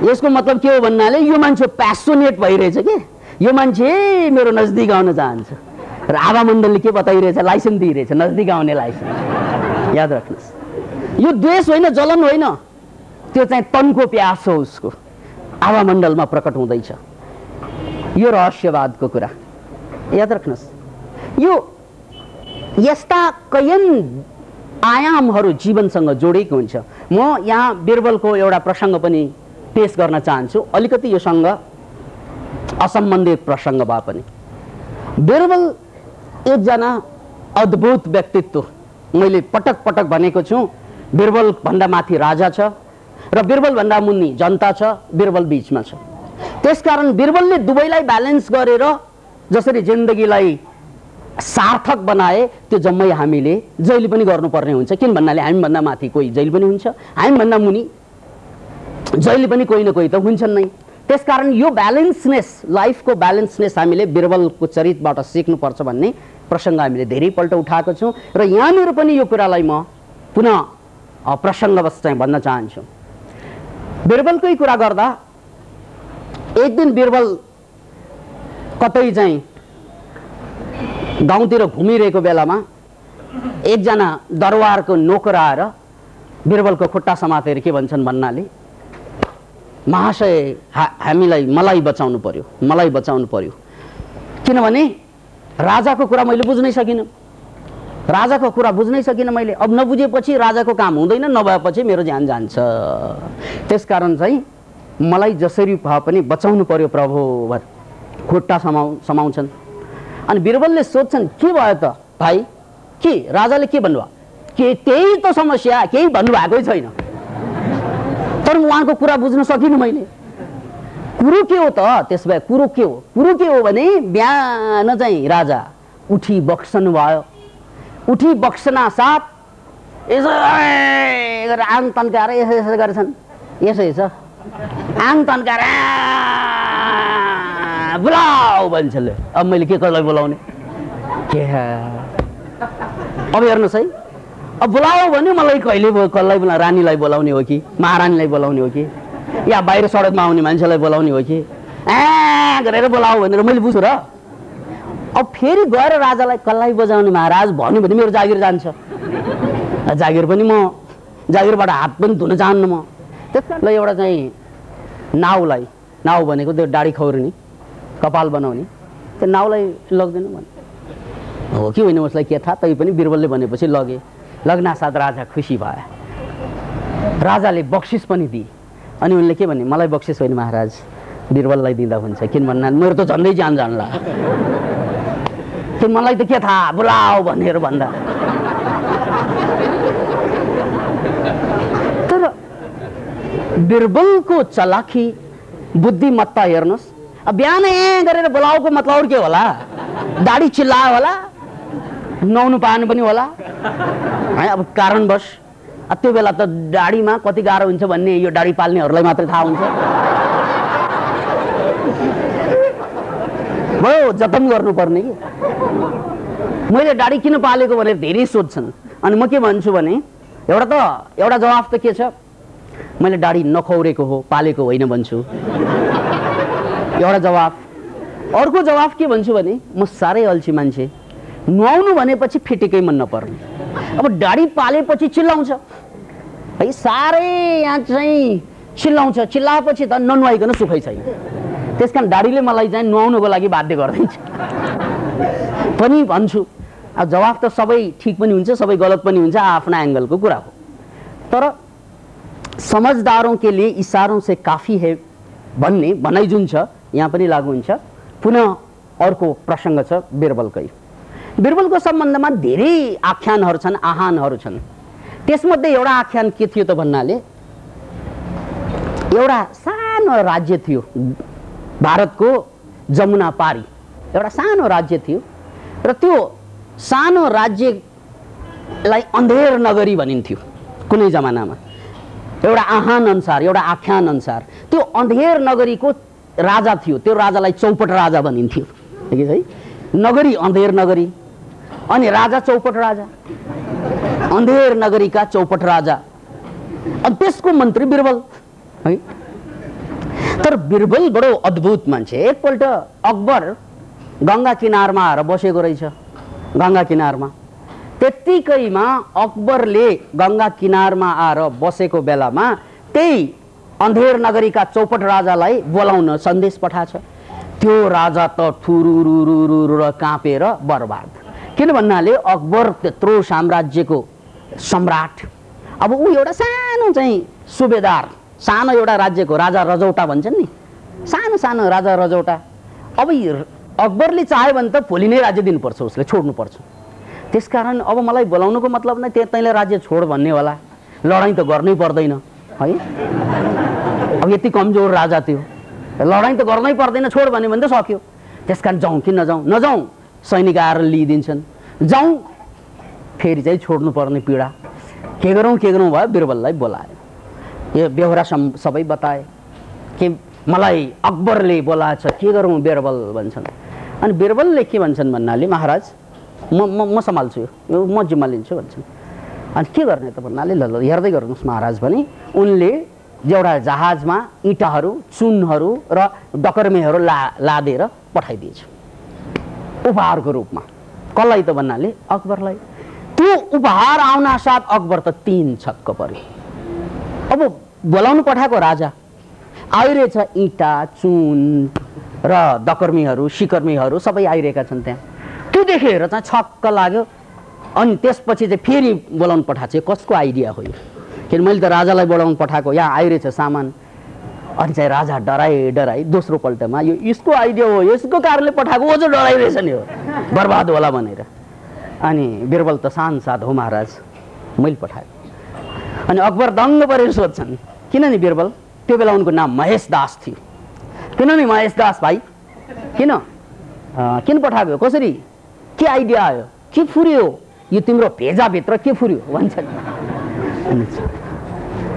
यसको मतलब के हो भन्नाले यो मान्छे प्यासोनेट भइरहेछ कि यो मान्छे मेरो नजदिक आउन चाहन्छ र आभामण्डलले के बताइरहेछ, लाइसेन्स दिइरहेछ, नजदिक आउने लाइसेन्स। याद राख्नुहोस्, यो द्वेष होइन, जलन होइन, त्यो चाहिँ तनको प्यास हो, उसको आभामण्डलमा प्रकट हुँदैछ। यो रहस्यवादको कुरा, याद राख्नुहोस्। यो यस्ता कैयन आयामहरू जीवनसँग जोडिएको हुन्छ। म यहाँ बिरबलको एउटा प्रसङ्ग पनि पेश गर्न चाहन्छु, अलिकति योसँग असम्बन्धित प्रसङ्ग भए पनि। बिरबल एकजना अद्भुत व्यक्तित्व, मैले पटक पटक भनेको छु, बिरबल भन्दा माथि राजा छ र बिरबल भन्दा मुनि जनता छ, बिरबल बीचमा छ। त्यसकारण बिरबलले दुवैलाई ब्यालेन्स गरेर जसरी जिन्दगीलाई सार्थक बनाए, त्यो जम्मै हामीले जहिले पनि गर्नुपर्ने हुन्छ। किन भन्नाले हामीभन्दा माथि कोही जहिले पनि हुन्छ, हामीभन्दा मुनि जहिले पनि कोही न कोही त हुन्छन् नै। त्यसकारण यो ब्यालेन्सनेस, लाइफको ब्यालेन्सनेस हामीले बिरबलको चरित्रबाट सिक्नुपर्छ भन्ने प्रसङ्ग हामीले धेरैपल्ट उठाएको छौँ र यहाँनिर पनि यो कुरालाई म पुनः प्रसङ्गवश चाहिँ भन्न चाहन्छु। बिरबलकै कुरा गर्दा एक दिन बिरबल कतै चाहिँ गाउँतिर घुमिरहेको बेलामा एकजना दरबारको नोकर आएर बिरबलको खुट्टा समातेर के भन्छन् भन्नाले, महाशय मलाई बचाउनु पर्यो, मलाई बचाउनु पर्यो, किनभने राजाको कुरा मैले बुझ्नै सकिनँ, राजाको कुरा बुझ्नै सकिनँ मैले। अब नबुझेपछि राजाको काम हुँदैन, नभएपछि मेरो ज्यान जान्छ। त्यसकारण चाहिँ मलाई जसरी भए पनि बचाउनु पर्यो प्रभु, खुट्टा समाउँछन्। अनि बिरबलले सोध्छन्, के भयो त भाइ, के राजाले के भन्नुभयो? के त्यही त समस्या, केही भन्नुभएकै छैन। तर उहाँको कुरा बुझ्न सकिनँ मैले। कुरो के हो त त्यसो भए? कुरो के हो? कुरो के हो भने बिहान चाहिँ राजा उठी बक्सनु भयो, उठी बक्सना साथ यसो आङ तन्काएर यसो गरेछन्, यसो छ आङ तन्काएर बोलाऊ भन्छले। अब मैले के कसलाई बोलाउने? के अब हेर्नुहोस् है, अब बोलाऊ भने मलाई कहिले कसलाई बोला, रानीलाई बोलाउने हो कि महारानीलाई बोलाउने हो कि या बाहिर सडकमा आउने मान्छेलाई बोलाउने हो कि गरेर बोलाऊ भनेर मैले बुझ्छु र अब फेरि गएर राजालाई कल्लाई बजाउने महाराज भन्यो भने मेरो जागिर जान्छ, जागिर पनि म जागिरबाट हात पनि धुन चाहन्न म। त्यसकारण एउटा चाहिँ नाउलाई, नाउ भनेको त्यो दाढी खौर्ने कपाल बनाउने, त्यो नाउलाई लग्दैन भने हो कि होइन उसलाई के थाहा, तै पनि बिरबलले भनेपछि लगे। लग्नासाथ राजा खुसी भए, राजाले बक्सिस पनि दिए। अनि उनले के भने, मलाई बक्सिस होइन महाराज, बिरबललाई दिँदा हुन्छ, किन भन्दा मेरो त झन्डै जान जानला, किन मलाई त के थाहा बोलाओ भनेर भन्दा। तर बिरबलको चलाखी बुद्धिमत्ता हेर्नुहोस्, अब बिहान गरेर बोलाओको मतलब के होला, दाढी चिल्लायो होला, नुहाउनु पाएन पनि होला है, अब कारणवश। त्यो बेला त दाढीमा कति गाह्रो हुन्छ भन्ने यो दाढी पाल्नेहरूलाई मात्रै थाहा हुन्छ। भयो जतन गर्नुपर्ने कि मैले दाढी किन पालेको भनेर धेरै सोध्छन्। अनि म के भन्छु भने एउटा जवाफ त के छ, मैले दाढी नखौरेको हो, पालेको होइन भन्छु, एउटा जवाफ। अर्को जवाफ के भन्छु भने, म साह्रै अल्छी मान्छे, नुहाउनु भनेपछि फिटेकै मन नपर्ने, अब दाढी पालेपछि चिल्लाउँछ है, साह्रै यहाँ चाहिँ चिल्लाउँछ, चिल्लाएपछि त ननुहाइकन सुखै छैन। त्यसकारण दाढीले मलाई चाहिँ नुहाउनुको लागि बाध्य गरिदिन्छ पनि भन्छु। अब जवाफ त सबै ठिक पनि हुन्छ, सबै गलत पनि हुन्छ, आफ्ना एङ्गलको कुरा हो। तर समझदारों के लिए इशारों से काफी है भन्ने भनाइ जुन छ यहाँ पनि लागू हुन्छ। पुनः अर्को प्रसङ्ग छ बिरबलकै। बिरबलको सम्बन्धमा धेरै आख्यानहरू छन्, आह्वानहरू छन्। त्यसमध्ये एउटा आख्यान के थियो त भन्नाले, एउटा सानो राज्य थियो भारतको जमुना पारी, एउटा सानो राज्य थियो र त्यो सानो राज्यलाई अन्धेर नगरी भनिन्थ्यो कुनै जमानामा। एउटा आह्वान अनुसार, एउटा आख्यान अनुसार त्यो अन्धेर नगरीको राजा थियो, त्यो राजालाई चौपट राजा भनिन्थ्यो है, नगरी अन्धेर नगरी, अनि राजा चौपट राजा, अन्धेर नगरीका चौपट राजा, अनि त्यसको मन्त्री बिरबल है। तर बिरबल बडो अद्भुत मान्छे। एकपल्ट अकबर गङ्गा किनारमा आएर बसेको रहेछ, गङ्गा किनारमा। त्यत्तिकैमा अकबरले गङ्गा किनारमा आएर बसेको बेलामा त्यही अन्धेर नगरीका चौपट राजालाई बोलाउन सन्देश पठाछ। त्यो राजा त थुरुरुरुरु काँपेर बर्बाद, किन भन्नाले अकबर त्यत्रो साम्राज्यको सम्राट, अब ऊ एउटा सानो चाहिँ सुबेदार, सानो एउटा राज्यको राजा रजौटा भन्छन् नि, सानो सानो राजा रजौटा। अब अकबरले चाह्यो भने त भोलि नै राज्य दिनुपर्छ, उसले छोड्नुपर्छ। त्यसकारण अब मलाई बोलाउनुको मतलब नै तैँले राज्य छोड भन्ने होला, लडाइँ त गर्नै पर्दैन है। अब यति कमजोर राजा थियो, लडाइँ त गर्नै पर्दैन, छोड भन्यो भने त सक्यो। त्यसकारण जाउँ कि नजाउँ, नजाउँ सैनिक आएर लिइदिन्छन्, जाउँ फेरि चाहिँ छोड्नु पर्ने पीडा, के गरौँ भयो। बिरबललाई बोलायो, यो बेहोरा सबै बताए कि मलाई अकबरले बोलाएछ, के गरौँ बिरबल भन्छन्। अनि बिरबलले के भन्छन् भन्नाले, महाराज म सम्हाल्छु, यो म जिम्मा लिन्छु भन्छन्। अनि के गर्ने त भन्नाले, ल हेर्दै गर्नुहोस् महाराज भने उनले एउटा जहाजमा इँटाहरू, चुनहरू र डकर्मेहरू लादेर पठाइदिएछ उपहारको रूपमा। कसलाई त भन्नाले अकबरलाई। त्यो उपहार आउन साथ अकबर त 3 छक्क परे। अब बोलाउनु पठाएको राजा आइरहेछ, इँटा, चुन र डकर्मीहरू, सिकर्मीहरू सबै आइरहेका छन् त्यहाँ। त्यो देखेर चाहिँ छक्क लाग्यो। अनि त्यसपछि चाहिँ फेरि बोलाउनु पठाएको, कसको आइडिया हो यो, किन मैले त राजालाई बोलाउनु पठाएको, यहाँ आइरहेछ सामान। अनि चाहिँ राजा डराई दोस्रो पल्टमा यो यसको आइडिया हो, यसको कारणले पठाएको, ओ जो डराइरहेछ नि हो, बर्बाद होला भनेर। अनि बिरबल त सांसद हो महाराज, मैले पठाएको। अनि अकबर दङ्ग परेर सोध्छन्, किन नि बिरबल, त्यो बेला उनको नाम महेश दास थियो, किन नि महेश दास भाइ, किन पठाएको, कसरी, के आइडिया आयो, के फुर्यो, यो तिम्रो भेजाभित्र के फुर्यो भन्छन्।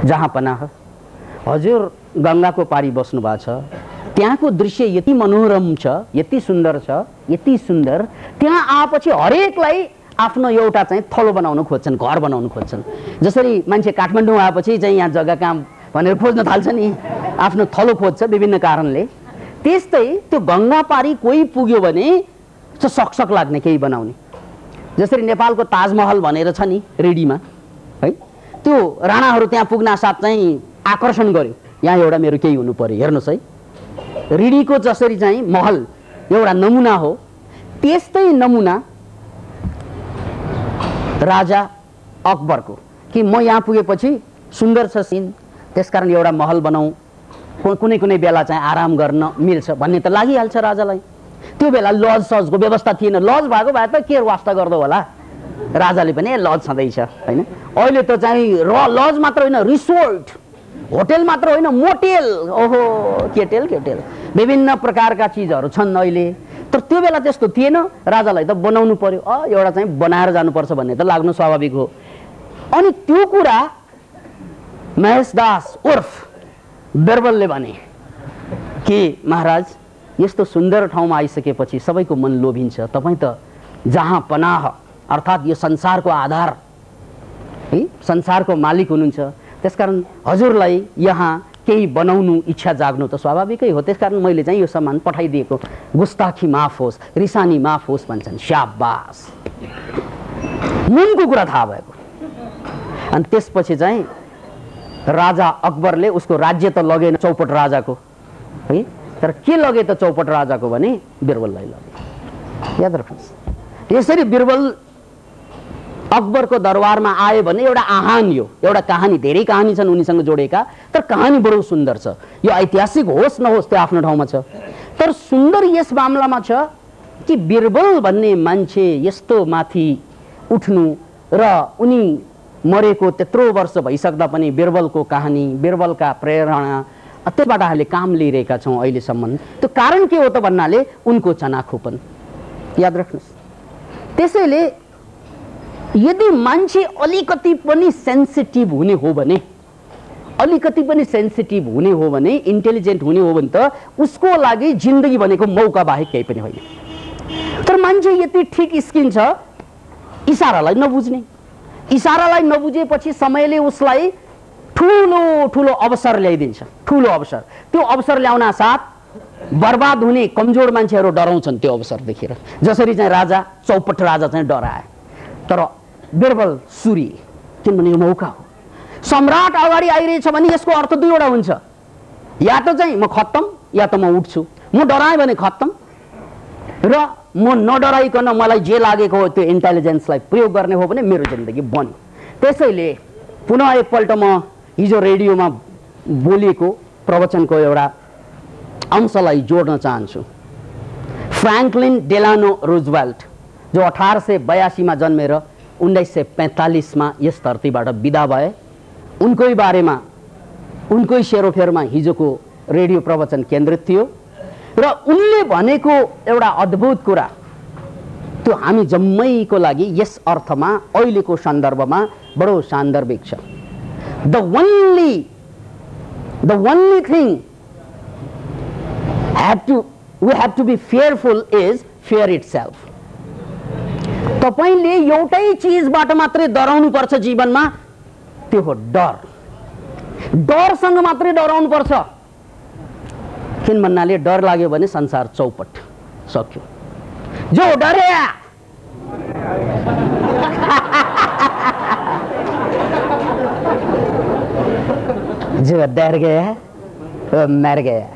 जहाँ पनाह हजुर गङ्गाको पारी बस्नु भएको छ, त्यहाँको दृश्य यति मनोरम छ, यति सुन्दर छ, यति सुन्दर, त्यहाँ आएपछि हरेकलाई आफ्नो एउटा चाहिँ थलो बनाउन खोज्छन्, घर बनाउन खोज्छन्। जसरी मान्छे काठमाडौँ आएपछि चाहिँ यहाँ जग्गा कहाँ भनेर खोज्न थाल्छ नि, आफ्नो थलो खोज्छ विभिन्न कारणले, त्यस्तै त्यो गङ्गा पारी कोही पुग्यो भने सकसक लाग्ने केही बनाउने। जसरी नेपालको ताजमहल भनेर छ नि रेडीमा है, त्यो राणाहरू त्यहाँ पुग्न साथ चाहिँ आकर्षण गर्यो, यहाँ एउटा मेरो केही हुनु पर्यो। हेर्नुहोस् है, रेडीको जसरी चाहिँ महल एउटा नमुना हो, त्यस्तै नमुना राजा अकबरको कि म यहाँ पुगेपछि सुन्दर छ सिन, त्यसकारण एउटा महल बनाऊ, कुनै कुनै बेला चाहिँ आराम गर्न मिल्छ भन्ने त लागिहाल्छ राजालाई। त्यो बेला लज सजको व्यवस्था थिएन, लज भएको भए त के वास्ता गर्दो होला, राजाले पनि लज छँदैछ होइन। अहिले त चाहिँ लज मात्र होइन, रिसोर्ट, होटेल मात्र होइन, मोटेल, ओहो केटेल केटेल, विभिन्न प्रकारका चिजहरू छन् अहिले। तर त्यो बेला त्यस्तो थिएन, राजालाई त बनाउनु पर्यो, एउटा चाहिँ बनाएर जानुपर्छ भन्ने त लाग्नु स्वाभाविक हो। अनि त्यो कुरा महेशदास उर्फ बिरबलले भने कि महाराज यस्तो सुन्दर ठाउँमा आइसकेपछि सबैको मन लोभिन्छ, तपाईँ त जहाँ पनाह अर्थात् यो संसारको आधार है, संसारको मालिक हुनुहुन्छ, त्यसकारण हजुरलाई यहाँ केही बनाउनु इच्छा जाग्नु त स्वाभाविकै हो। त्यसकारण मैले चाहिँ यो सामान पठाइदिएको, गुस्ताखी माफ होस्, रिसानी माफ होस् भन्छन्। शाबास, मुनको कुरा थाहा भएको। अनि त्यसपछि चाहिँ राजा अकबरले उसको राज्य त लगेन चौपट राजाको है, तर के लगे त चौपट राजाको भने बिरबललाई लगे। याद राख्नुहोस्, यसरी बिरबल अकबरको दरबारमा आयो भने एउटा आहान, यो एउटा कहानी, धेरै कहानी छन् उनीसँग जोडेका, तर कहानी बडो सुन्दर छ। यो ऐतिहासिक होस् नहोस् त्यो आफ्नो ठाउँमा छ, तर सुन्दर यस मामलामा छ कि बिरबल भन्ने मान्छे यस्तो माथि उठ्नु र उनी मरेको त्यत्रो वर्ष भइसक्दा पनि बिरबलको कहानी, बिरबलका प्रेरणा, त्यसबाट हामीले काम लिइरहेका छौँ अहिलेसम्म। त्यो कारण के हो त भन्नाले उनको चनाखोपन। याद राख्नुहोस्, त्यसैले यदि मान्छे अलिकति पनि सेन्सिटिभ हुने हो भने, अलिकति पनि सेन्सिटिभ हुने हो भने, इन्टेलिजेन्ट हुने हो भने त उसको लागि जिन्दगी भनेको मौका बाहेक केही पनि होइन। तर मान्छे यति ठिक स्किन छ इसारालाई नबुझ्ने, इसारालाई नबुझेपछि समयले उसलाई ठुलो ठुलो अवसर ल्याइदिन्छ, ठुलो अवसर। त्यो अवसर ल्याउन साथ बर्बाद हुने कमजोर मान्छेहरू डराउँछन् त्यो अवसर देखेर। जसरी चाहिँ राजा चौपट राजा चाहिँ डराए, तर बिरबल सुरी, किनभने यो मौका हो। सम्राट अगाडि आइरहेछ भने यसको अर्थ दुईवटा हुन्छ, या त चाहिँ म खत्तम या त म उठ्छु। म डराएँ भने खत्तम, र म नडराइकन मलाई जे लागेको हो त्यो इन्टेलिजेन्सलाई प्रयोग गर्ने हो भने मेरो जिन्दगी बन्यो। त्यसैले पुनः एकपल्ट म हिजो रेडियोमा बोलिएको प्रवचनको एउटा अंशलाई जोड्न चाहन्छु। फ्रैंकलिन डेलानो रूजवेल्ट जो 1882 मा जन्मेर 1945 मा यस धरतीबाट विदा भए, उनकै बारेमा, उनकै सेरोफेरमा हिजोको रेडियो प्रवचन केन्द्रित थियो। र उनले भनेको एउटा अद्भुत कुरा, त्यो हामी जम्मैको लागि यस अर्थमा अहिलेको सन्दर्भमा बडो सान्दर्भिक छ। The only thing we have to be fearful is fear itself. तपाईले एउटै चीजबाट मात्रै डराउनु पर्छ जीवनमा, त्यो हो डर। डरसँग मात्रै डराउनु पर्छ, किन भन्नाले डर लाग्यो भने संसार चौपट, सक्यो। जो डरे जो डर गया वो मर गया।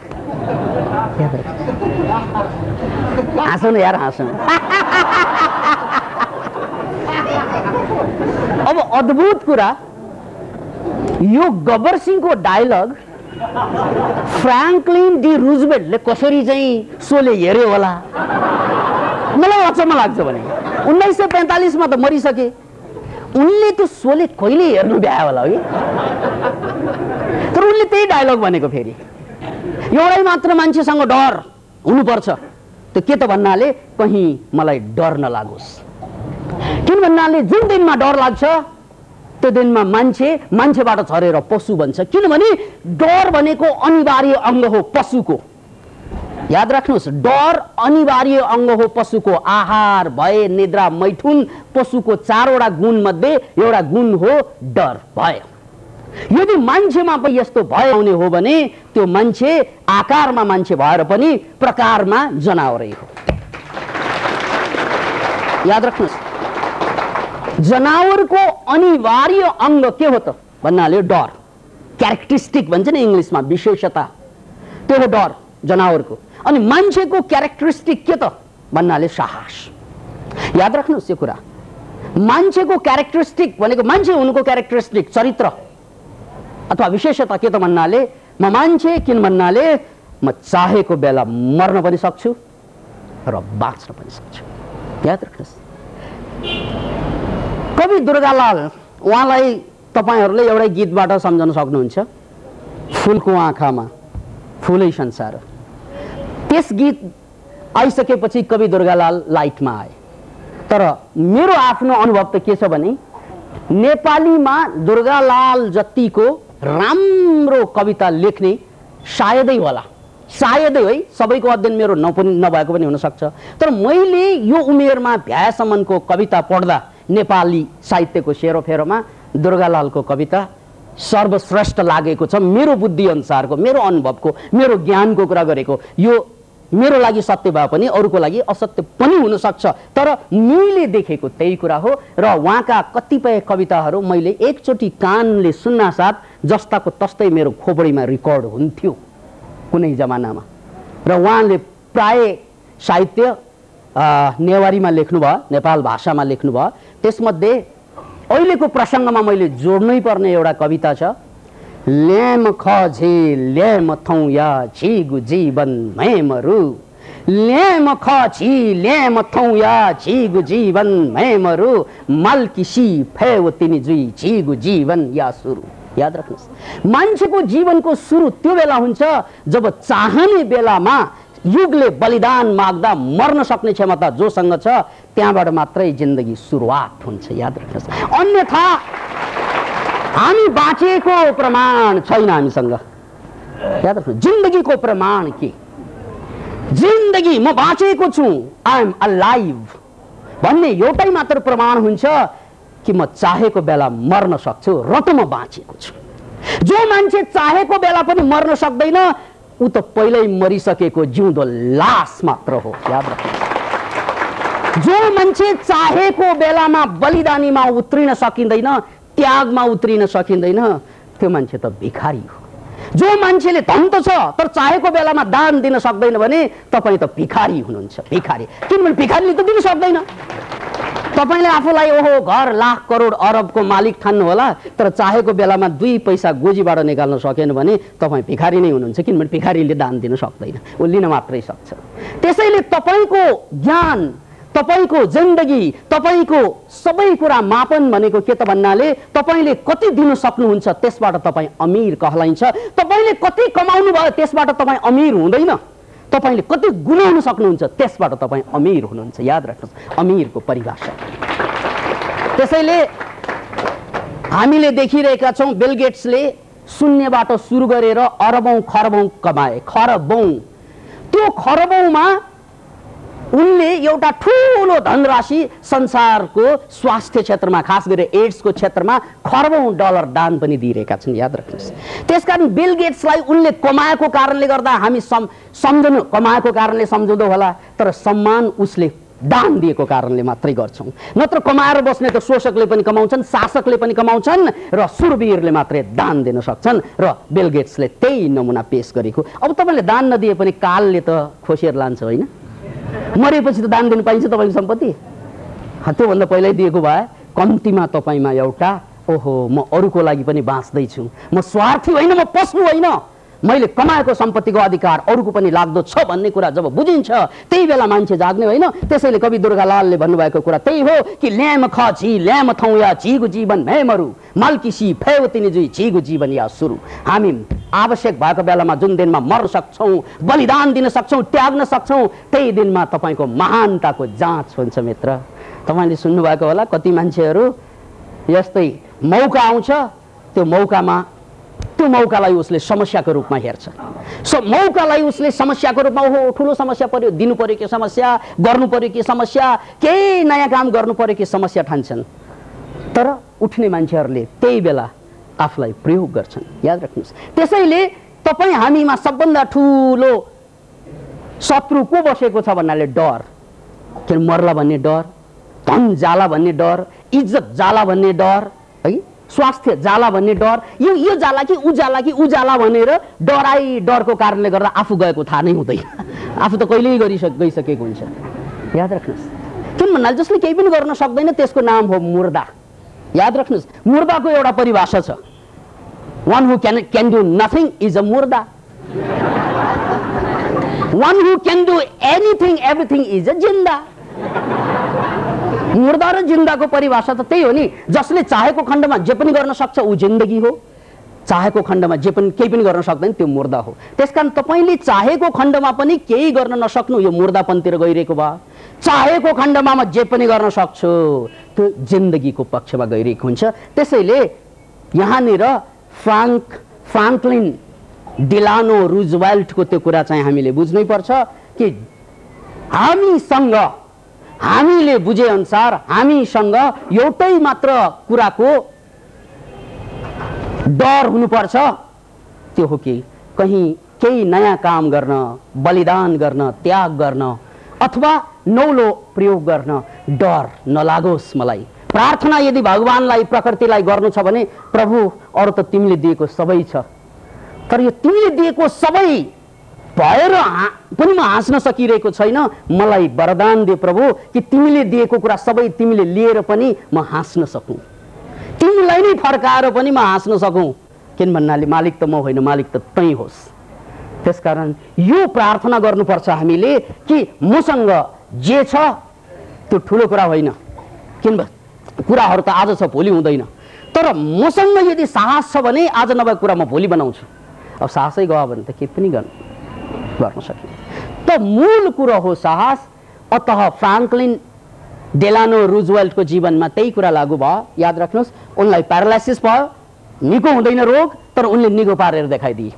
हाँसो न यार, हाँसो। अब अद्भुत कुरा, यो गब्बर सिंहको डायलग फ्रैंकलिन डी रूजवेल्टले कसरी चाहिँ सोले हेर्यो होला, मलाई अचम्म लाग्छ। भने 1945 मा त मरिसके, उनले त्यो सोले कहिले हेर्नु भ्यायो होला है, तर उनले त्यही डायलग भनेको। फेरि एउटै मात्र मान्छेसँग डर हुनुपर्छ, त्यो के त भन्नाले कहीँ मलाई डर नलागोस्। किन भन्नाले जुन दिनमा डर लाग्छ त्यो दिनमा मान्छेबाट छरेर पशु बन्छ। किनभने डर भनेको अनिवार्य अंग हो पशुको। याद राख्नुहोस्, डर अनिवार्य अंग हो पशुको। आहार, भय, निद्रा, मैथुन पशुको 4वटा गुण मध्ये एउटा गुण हो डर, भय। यदि मान्छेमा पनि यस्तो भय आउने हो भने त्यो मान्छे आकारमा मान्छे भएर पनि प्रकारमा जनावरै हो। याद राख्नुहोस्, जनावरको अनिवार्य अंग के हो त भन्नाले डर, क्यारेक्टरिस्टिक भन्छ नि इंग्लिशमा, विशेषता, त्यो हो डर जनावरको। अनि मान्छेको क्यारेक्टरिस्टिक के त भन्नाले साहस। याद राख्नुहोस् यो कुरा, मान्छेको क्यारेक्टरिस्टिक भनेको मान्छे हुनुको क्यारेक्टरिस्टिक, चरित्र अथवा विशेषता के त भन्नाले म मान्छे, किन भन्नाले म चाहेको बेला मर्न पनि सक्छु र बाँच्न पनि सक्छु। याद राख्नुहोस्, कवि दुर्गालाल, उहाँलाई तपाईहरुले एउटै गीतबाट सम्झन सक्नुहुन्छ, फूलको आँखामा फूलै संसार। त्यस गीत आइसकेपछि कवि दुर्गालाल लाइटमा आए। तर मेरो आफ्नो अनुभव त के छ भने नेपालीमा दुर्गालाल जतिको राम्रो कविता लेख्ने सायदै होला, सायदै है, सबैको अध्ययन मेरो नभएको पनि हुन सक्छ, तर मैले यो उमेरमा भ्याएसम्मको कविता पढ्दा नेपाली साहित्यको सेरोफेरोमा दुर्गालालको कविता सर्वश्रेष्ठ लागेको छ। मेरो बुद्धि अनुसारको, मेरो अनुभवको, मेरो ज्ञानको कुरा गरेको, यो मेरो लागि सत्य भए पनि अरूको लागि असत्य पनि हुन सक्छ, तर मैले देखेको त्यही कुरा हो। र उहाँका कतिपय कविताहरू मैले एकचोटि कानले सुन्नासाथ जस्ताको तस्तै मेरो खोपडीमा रेकर्ड हुन्थ्यो कुनै जमानामा। र उहाँले प्राय साहित्य नेवारीमा लेख्नुभयो, नेपाल भाषामा लेख्नुभयो। त्यसमध्ये अहिलेको प्रसङ्गमा मैले जोड्नै पर्ने एउटा कविता छ, ल्याम खझे ल्याम थौ या झिगु जीवन मैमरु, ल्याम खझी ल्याम थौ या झिगु जीवन मैमरु, मल्किसी फेव तिनी जुई झिगु जीवन या सुरु। याद राख्नुहोस्, मान्छेको जीवनको सुरु त्यो बेला हुन्छ जब चाहने बेलामा युगले बलिदान माग्दा मर्न सक्ने क्षमता जोसँग छ, त्यहाँबाट मात्रै जिन्दगी सुरुवात हुन्छ। याद राख्नुहोस्, अन्यथा हामी बाँचेको प्रमाण छैन हामीसँग। याद राख्नुहोस्, जिन्दगीको प्रमाण के? जिन्दगी म बाँचेको छु, आई एम अलाइभ भन्ने एउटै मात्र प्रमाण हुन्छ कि म चाहेको बेला मर्न सक्छु र त म बाँचेको छु। जो मान्छे चाहेको बेला पनि मर्न सक्दैन ऊ त पहिल्यै मरिसकेको जिउँदो लास मात्र हो। याद राख्नुहोस्, जो मान्छे चाहेको बेलामा बलिदानीमा उत्रिन सकिँदैन, त्यागमा उत्रिन सकिँदैन, त्यो मान्छे त भिखारी हो। जो मान्छेले धन त छ तर चाहेको बेलामा दान दिन सक्दैन भने तपाईँ त भिखारी हुनुहुन्छ, भिखारी। किनभने भिखारीले त दिन सक्दैन। तपाईले आफूलाई ओहो घर लाख करोड अरबको मालिक ठान्नु होला, तर चाहेको बेलामा 2 पैसा गोजीबाट निकाल्न सकेन भने तपाईँ भिखारी नै हुनुहुन्छ, किनभने भिखारीले दान दिन सक्दैन, ऊ लिन मात्रै सक्छ। त्यसैले तपाईको ज्ञान, तपाईको जिन्दगी, तपाईको सबै कुरा मापन भनेको के त भन्नाले तपाईले कति दिन सक्नुहुन्छ त्यसबाट तपाईँ अमीर कहलाइन्छ। तपाईले कति कमाउनु भयो त्यसबाट तपाईँ अमीर हुँदैन, तपाईले कति गुनाउन सक्नुहुन्छ त्यसबाट तपाईँ अमीर हुनुहुन्छ। याद राख्नुहोस्, अमीरको परिभाषा। त्यसैले हामीले देखिरहेका छौं बिल गेट्सले शून्यबाट सुरु गरेर अरबौं खरबौं कमाए, खरबौं। त्यो खरबौंमा उनले एउटा ठूलो धनराशि संसारको स्वास्थ्य क्षेत्रमा, खास गरी एड्सको क्षेत्रमा खरबौं डलर दान पनि दिइरहेका छन्। याद राख्नुहोस्, त्यसकारण बिल गेट्सलाई उनले कमाएको कारणले गर्दा हामी सम्झनु, कमाएको कारणले सम्झँदो होला, तर सम्मान उसले दान दिएको कारणले मात्रै गर्छौं। नत्र कमाएर बस्ने त शोषकले पनि कमाउँछन्, शासकले पनि कमाउँछन्, र सुरवीरले मात्रै दान दिन सक्छन्। र बिल गेट्सले त्यही नमुना पेश गरेको। अब तपाईले दान नदिए पनि कालले त खोसेर लान्छ होइन? मरेपछि त दान दिन पाइन्छ तपाईको सम्पत्ति? त्योभन्दा पहिल्यै दिएको भए कम्तीमा तपाईमा एउटा ओहो म अरूको लागि पनि बाँच्दै छु, म स्वार्थी होइन, म पशु होइन, मैले कमाएको सम्पत्तिको अधिकार अरूको पनि लाग्दो छ भन्ने कुरा जब बुझिन्छ त्यही बेला मान्छे जाग्ने होइन। त्यसैले कवि दुर्गालालले भन्नुभएको कुरा त्यही हो कि ल्याम खझी ल्याम थौ या झिगु जीवन मैमरु, मल्किसी फेव तिनी जुई झिगु जीवन या सुरु। हामी आवश्यक भएको बेलामा जुन दिनमा मर्न सक्छौं, बलिदान दिन सक्छौं, त्याग्न सक्छौं, त्यही दिनमा तपाईको महानताको जाँच हुन्छ। मित्र, तपाईले सुन्नु भएको होला कति मान्छेहरू यस्तै मौका आउँछ, त्यो मौकालाई उसले समस्याको रूपमा हेर्छ। मौकालाई उसले समस्याको रूपमा, ओहो ठुलो समस्या पर्यो, दिनु पर्यो के समस्या, गर्नु पर्यो के समस्या, केही नयाँ काम गर्नु पर्यो के समस्या ठान्छन्। तर उठ्ने मान्छेहरूले त्यही बेला आफूलाई प्रयोग गर्छन्। याद राख्नुहोस्, त्यसैले तपाईँ हामीमा सबभन्दा ठुलो शत्रु को बसेको छ भन्नाले डर। किन मर्ला भन्ने डर, धन जाला भन्ने डर, इज्जत जाला भन्ने डर, है, स्वास्थ्य जाला भन्ने डर, यो जाला कि ऊ जाला भनेर डरको कारणले गर्दा आफू गएको थाहा नै हुँदैन। आफू त कहिल्यै गइसकेको हुन्छ। याद राख्नुहोस्, किन भन्नाले जसले केही पनि गर्न सक्दैन त्यसको नाम हो मुर्दा। याद राख्नुहोस्, मुर्दाको एउटा परिभाषा छ, one who can do nothing is a murda. One who can do anything, everything is a जिन्दा। मुर्दा र जिन्दाको परिभाषा त त्यही हो नि। जसले चाहेको खण्डमा जे पनि गर्न सक्छ ऊ जिन्दगी हो, चाहेको खण्डमा जे पनि केही पनि गर्न सक्दैन त्यो मुर्दा हो। त्यसकारण तपाईले चाहेको खण्डमा पनि केही गर्न नसक्नु यो मुर्दापनतिर गइरहेको भए, चाहेको खण्डमा म जे पनि गर्न सक्छु त्यो जिन्दगीको पक्षमा गइरहेको हुन्छ। त्यसैले यहाँनिर फ्राङ्कलिन डिलानो रुजवेल्टको त्यो कुरा चाहिँ हामीले बुझ्नै पर्छ कि हामीले बुझे अनुसार हामीसँग एउटै मात्र कुराको डर हुनुपर्छ, त्यो हो कि कहीं केही नयाँ काम गर्न, बलिदान गर्न, त्याग गर्न अथवा नौलो प्रयोग गर्न डर नलागोस् मलाई। प्रार्थना यदि भगवानलाई, प्रकृतिलाई गर्नु छ भने प्रभु अरु त तिमीले दिएको सबै छ, तर यो तिमीले दिएको सबै भएर पनि म हाँस्न सकिरहेको छैन, मलाई वरदान दे प्रभु कि तिमीले दिएको कुरा सबै तिमीले लिएर पनि म हाँस्न सकूँ, तिमीलाई नै फर्काएर पनि म हाँस्न सकूँ। किन भन्नाले मालिक त म होइन, मालिक त तै होस्। त्यसकारण यो प्रार्थना गर्नुपर्छ हामीले कि मसँग जे छ त्यो ठुलो कुरा होइन, किन कुराहरू त आज छ भोलि हुँदैन, तर मसँग यदि साहस छ भने आज नभएको कुरा म भोलि बनाउँछु। अब साहसै गयो भने त के पनि गर्न सकिन्छ। त मूल कुरो हो साहस। अतः फ्राङ्कलिन डेलानो रुजवेल्टको जीवनमा त्यही कुरा लागू भयो। याद राख्नुहोस्, उनलाई प्यारालाइसिस भयो, निको हुँदैन रोग, तर उनले निको पारेर देखाइदिए।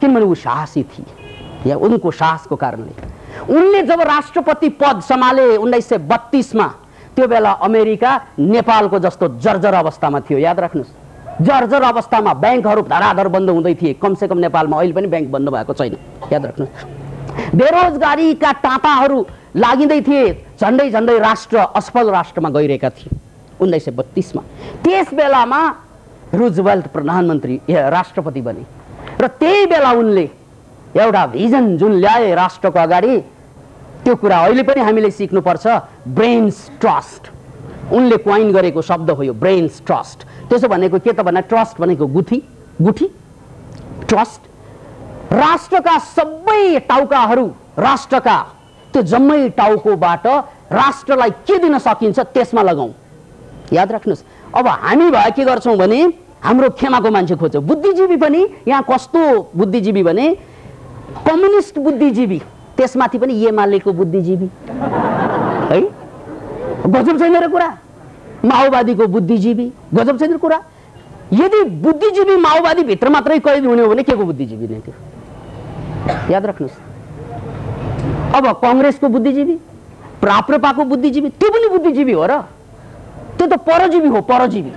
किनभने ऊ साहसी थिए, या उनको साहसको कारणले। उनले जब राष्ट्रपति पद सम्हाले 1932 मा, त्यो बेला अमेरिका नेपालको जस्तो जर्जर अवस्थामा थियो। याद राख्नुहोस्, जर्जर अवस्थामा बैंकहरू धराधर बन्द हुँदै थिए। कमसे कम नेपालमा अहिले पनि बैंक बन्द भएको छैन। याद राख्नुहोस्, बेरोजगारीका टाँपाहरू लागिँदै थिए, झन्डै झन्डै राष्ट्र असफल राष्ट्रमा गइरहेका थिए 1932 मा। त्यस बेलामा रुजवेल्ट प्रधानमन्त्री राष्ट्रपति बने र त्यही बेला उनले एउटा भिजन जुन ल्याए राष्ट्रको अगाडि, त्यो कुरा अहिले पनि हामीले सिक्नुपर्छ। ब्रेन्स ट्रस्ट उनले क्वाइन गरेको शब्द हो यो ब्रेन्स ट्रस्ट। त्यसो भनेको के त भन्दा ट्रस्ट भनेको गुठी ट्रस्ट। राष्ट्रका सबै टाउकाहरू, राष्ट्रका त्यो जम्मै टाउकोबाट राष्ट्रलाई के दिन सकिन्छ त्यसमा लगाऊ। याद राख्नुहोस्, अब हामी भए के गर्छौँ भने हाम्रो खेमाको मान्छे खोज्छौँ। बुद्धिजीवी पनि यहाँ कस्तो बुद्धिजीवी भने कम्युनिस्ट बुद्धिजीवी, त्यसमाथि पनि एमालेको बुद्धिजीवी है, गजब छैन र कुरा। माओवादीको बुद्धिजीवी, गजब छैन कुरा। यदि बुद्धिजीवी माओवादी भित्र मात्रै कैद हुने हो भने के को बुद्धिजीवी नै त्यो? याद राख्नुहोस्। अब कांग्रेसको बुद्धिजीवी, राप्रपाको बुद्धिजीवी, त्यो पनि बुद्धिजीवी हो र? त्यो त परजीवी हो, परजीवी।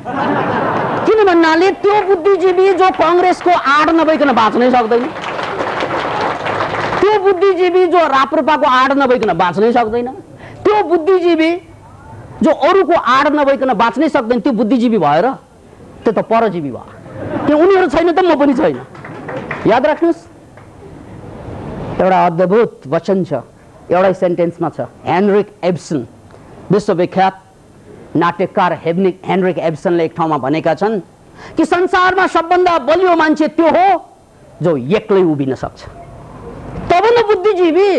किन भन्नाले त्यो बुद्धिजीवी जो कांग्रेसको आड नभइकन बाँच्नै सक्दैन, त्यो बुद्धिजीवी जो राप्रपाको आड नभइकन बाँच्नै सक्दैन, त्यो बुद्धिजीवी जो अरूको आड नभइकन बाँच्नै सक्दैन, त्यो बुद्धिजीवी भएर त्यो त परजीवी भयो। त्यो उनीहरू छैन त म पनि छैन। याद राख्नुहोस्, एउटा अद्भुत वचन छ, एउटै सेन्टेन्समा छ। हेनरिक एब्सन, विश्वविख्यात नाट्यकार हेनरिक एब्सनले एक ठाउँमा भनेका छन् कि संसारमा सबभन्दा बलियो मान्छे त्यो हो जो एक्लै उभिन सक्छ। तब न बुद्धिजीवी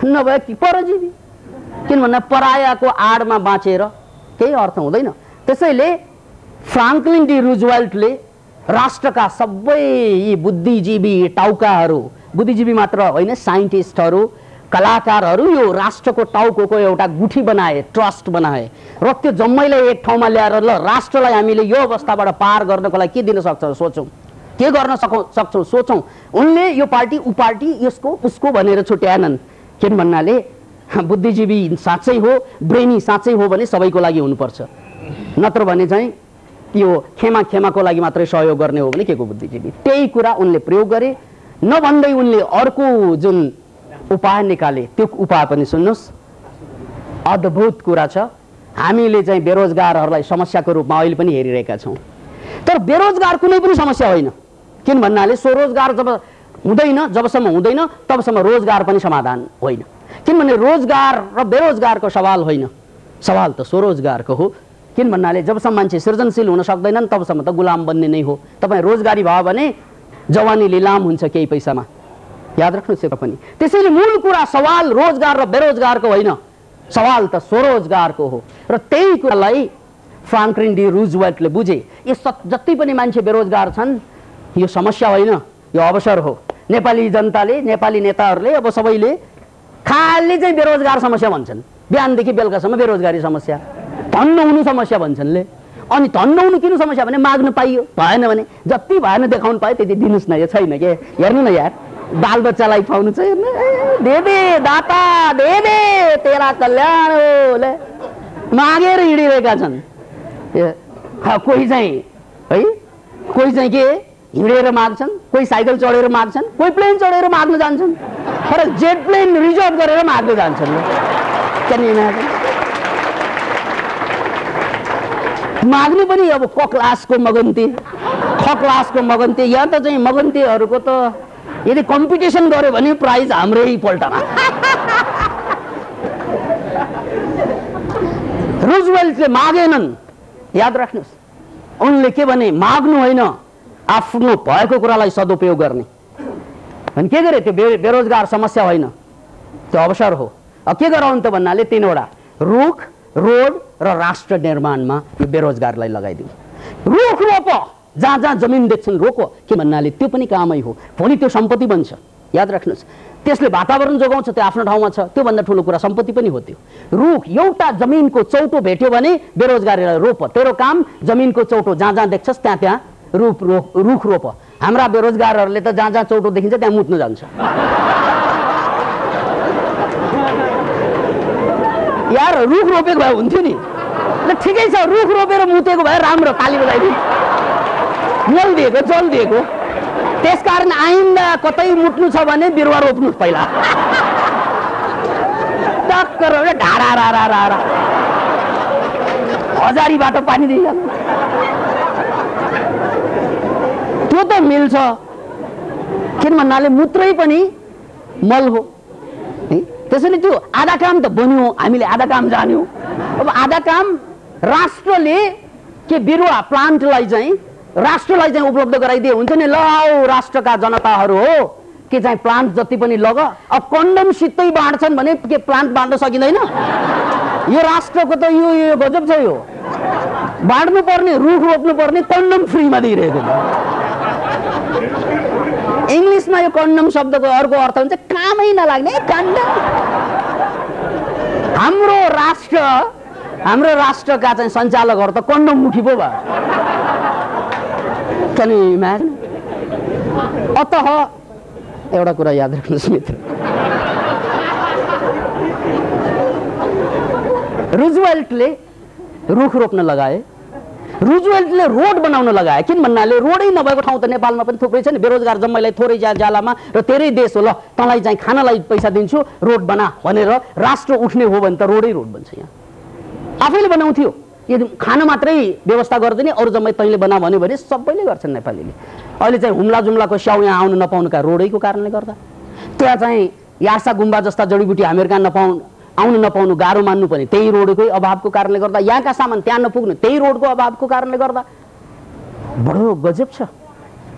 नभए कि परजीवी। किनभने परायाको आडमा बाँचेर केही अर्थ हुँदैन। त्यसैले फ्राङ्कलिन डी रुजवेल्टले राष्ट्रका सबै यी बुद्धिजीवी टाउकाहरू, बुद्धिजीवी मात्र होइन, साइन्टिस्टहरू, कलाकारहरू यो राष्ट्रको टाउको एउटा गुठी बनाए, ट्रस्ट बनाए र त्यो जम्मैलाई एक ठाउँमा ल्याएर ल राष्ट्रलाई हामीले यो अवस्थाबाट पार गर्नको लागि के दिन सक्छौँ सोचौँ, के गर्न सक्छौँ सोचौँ। उनले यो पार्टी ऊ पार्टी यसको उसको भनेर छुट्याएनन्। किन भन्नाले बुद्धिजीवी साँच्चै हो, ब्रेनी साँच्चै हो भने सबैको लागि हुनुपर्छ, नत्र भने चाहिँ यो खेमाको लागि मात्रै सहयोग गर्ने हो भने के को बुद्धिजीवी। त्यही कुरा उनले प्रयोग गरे। नभन्दै उनले अर्को जुन उपाय निकाले, त्यो उपाय पनि सुन्नुहोस्। अद्भुत कुरा छ। हामीले चाहिँ बेरोजगारहरूलाई समस्याको रूपमा अहिले पनि हेरिरहेका छौँ, तर बेरोजगार कुनै पनि समस्या होइन। किन भन्नाले स्वरोजगार जब हुँदैन, जबसम्म हुँदैन तबसम्म रोजगार पनि समाधान होइन। किनभने रोजगार र बेरोजगारको सवाल होइन, सवाल त स्वरोजगारको हो। किन भन्नाले जबसम्म मान्छे सृजनशील हुन सक्दैनन् तबसम्म त गुलाम बन्ने नै हो। तपाईँ रोजगारी भयो भने जवानी लिलाम हुन्छ केही पैसामा, याद राख्नुहोस् यो पनि। त्यसैले मूल कुरा सवाल रोजगार र बेरोजगारको होइन, सवाल त स्वरोजगारको हो। र त्यही कुरालाई फ्रान्कलिन डी रुजवेल्टले बुझे। यो जति पनि मान्छे बेरोजगार छन् यो समस्या होइन, यो अवसर हो। नेपाली जनताले, नेपाली नेताहरूले अब सबैले खालि चाहिँ बेरोजगार समस्या भन्छन्, बिहानदेखि बेलुकासम्म बेरोजगारी समस्या, धन नहुनु समस्या भन्छन्ले। अनि धन नहुनु किन समस्या भने माग्नु पाइयो, भएन भने जति भएन देखाउनु पायो त्यति दिनुहोस् न, यो छैन के, हेर्नु न यार, बाल बच्चालाई खुवाउनु छ, दे दे दाता दे दे तेरा कल्याण हो, ले मागेर हिँडिरहेका छन्। कोही चाहिँ है, कोही चाहिँ के हिँडेर माग्छन्, कोही साइकल चढेर माग्छन्, कोही प्लेन चढेर माग्न जान्छन्, तर जेट प्लेन रिजर्भ गरेर माग्न जान्छन्। माग्नु पनि अब क क्लासको मगन्ती, ख क्लासको मगन्ती। यहाँ त चाहिँ मगन्तीहरूको त यदि कम्पिटिसन गर्यो भने प्राइज हाम्रै पल्टमा। रुजवेल्टले मागेनन्, याद राख्नुहोस्। उनले के भने माग्नु होइन, आफ्नो भएको कुरालाई सदुपयोग गर्ने। अनि के गरे, त्यो बेरोजगार समस्या होइन, त्यो अवसर हो। अब के गरौँ त भन्नाले तीनवटा, रुख, रोड र राष्ट्र निर्माणमा यो बेरोजगारलाई लगाइदिउँ। रुख रोप, जहाँ जहाँ जमिन देख्छन् रोको, के भन्नाले त्यो पनि कामै हो, भोलि त्यो सम्पत्ति बन्छ, याद राख्नुहोस्। त्यसले वातावरण जोगाउँछ, त्यो आफ्नो ठाउँमा छ, त्योभन्दा ठुलो कुरा सम्पत्ति पनि हो त्यो। रुख, एउटा जमिनको चौटो भेट्यो भने बेरोजगारीलाई रोप, तेरो काम जमिनको चौटो जहाँ जहाँ देख्छस् त्यहाँ त्यहाँ रुख रोप। हाम्रा बेरोजगारहरूले त जहाँ जहाँ चौटो देखिन्छ त्यहाँ मुत्नु जान्छ। यार रुख रोपेको भए हुन्थ्यो नि, ठिकै छ, रुख रोपेर मुतेको भए राम्रो, ताली बजाइदिनु, मल दिएको, जल दिएको। त्यसकारण आइन्दा कतै मुट्नु छ भने बिरुवा रोप्नुहोस् पहिला, टक्कर ढाडा रा रा रा हजारी बाटो पानी दिइहाल्नु, त्यो त मिल्छ। किन भन्नाले मूत्रै पनि मल हो। त्यसैले त्यो आधा काम त बन्यो, हामीले आधा काम जान्यौँ। अब आधा काम राष्ट्रले के बिरुवा प्लान्टलाई चाहिँ राष्ट्रलाई चाहिँ उपलब्ध गराइदिए हुन्छ नि। ल आओ राष्ट्रका जनताहरू हो, के चाहिँ प्लान्ट जति पनि लग। अब कन्डम सित्तै बाँड्छन् भने के प्लान्ट बाँड्न सकिँदैन? यो राष्ट्रको त यो गजब छ। यो बाँड्नु पर्ने, रुख रोप्नु पर्ने, कन्डम फ्रीमा दिइरहेको। इङ्ग्लिसमा यो कन्डम शब्दको अर्को अर्थ हुन्छ कामै नलाग्ने कन्डम। हाम्रो राष्ट्रका चाहिँ सञ्चालकहरू त कन्डम मुखी पो भयो। अत एउटा कुरा याद राख्नुहोस् मित्र, रुजवेल्टले रुख रोप्न लगाए, रुजवेल्टले रोड बनाउन लगाए। किन भन्नाले रोडै नभएको ठाउँ त नेपालमा पनि थुप्रै छ नि, बेरोजगार जम्मैलाई थोरै जालामा र तेरै देश हो, ल तँलाई चाहिँ खानालाई पैसा दिन्छु, रोड बना भनेर राष्ट्र उठ्ने हो भने त रोडै रोड बन्छ। यहाँ आफैले बनाउँथ्यो, यदि खाना मात्रै व्यवस्था गर्दैन, अरू जम्मै तैँले बना भन्यो भने सबैले गर्छन् नेपालीले। अहिले चाहिँ हुम्ला जुम्लाको स्याउ यहाँ आउनु नपाउनुका रोडैको कारणले गर्दा, त्यहाँ चाहिँ यासा गुम्बा जस्ता जडीबुटी हामीहरू कहाँ आउनु नपाउनु गाह्रो मान्नु पनि त्यही रोडकै अभावको कारणले गर्दा, यहाँका सामान त्यहाँ नपुग्नु त्यही रोडको अभावको कारणले गर्दा। बडो गजब छ।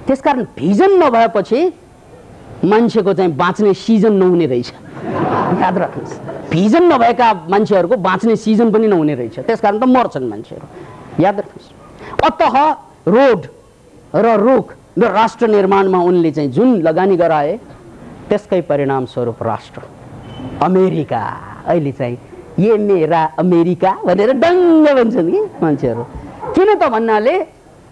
त्यसकारण भिजन नभएपछि मान्छेको चाहिँ बाँच्ने सिजन नहुने रहेछ, याद राख्नुहोस्। भिजन नभएका मान्छेहरूको बाँच्ने सिजन पनि नहुने रहेछ, त्यसकारण त मर्छन् मान्छेहरू, याद राख्नुहोस्। अतः रोड र रुख र राष्ट्र निर्माणमा उनले चाहिँ जुन लगानी गराए त्यसकै परिणाम स्वरूप राष्ट्र अमेरिका अहिले चाहिँ ये मेरा अमेरिका भनेर डङ्ग भन्छन् कि मान्छेहरू। किन त भन्नाले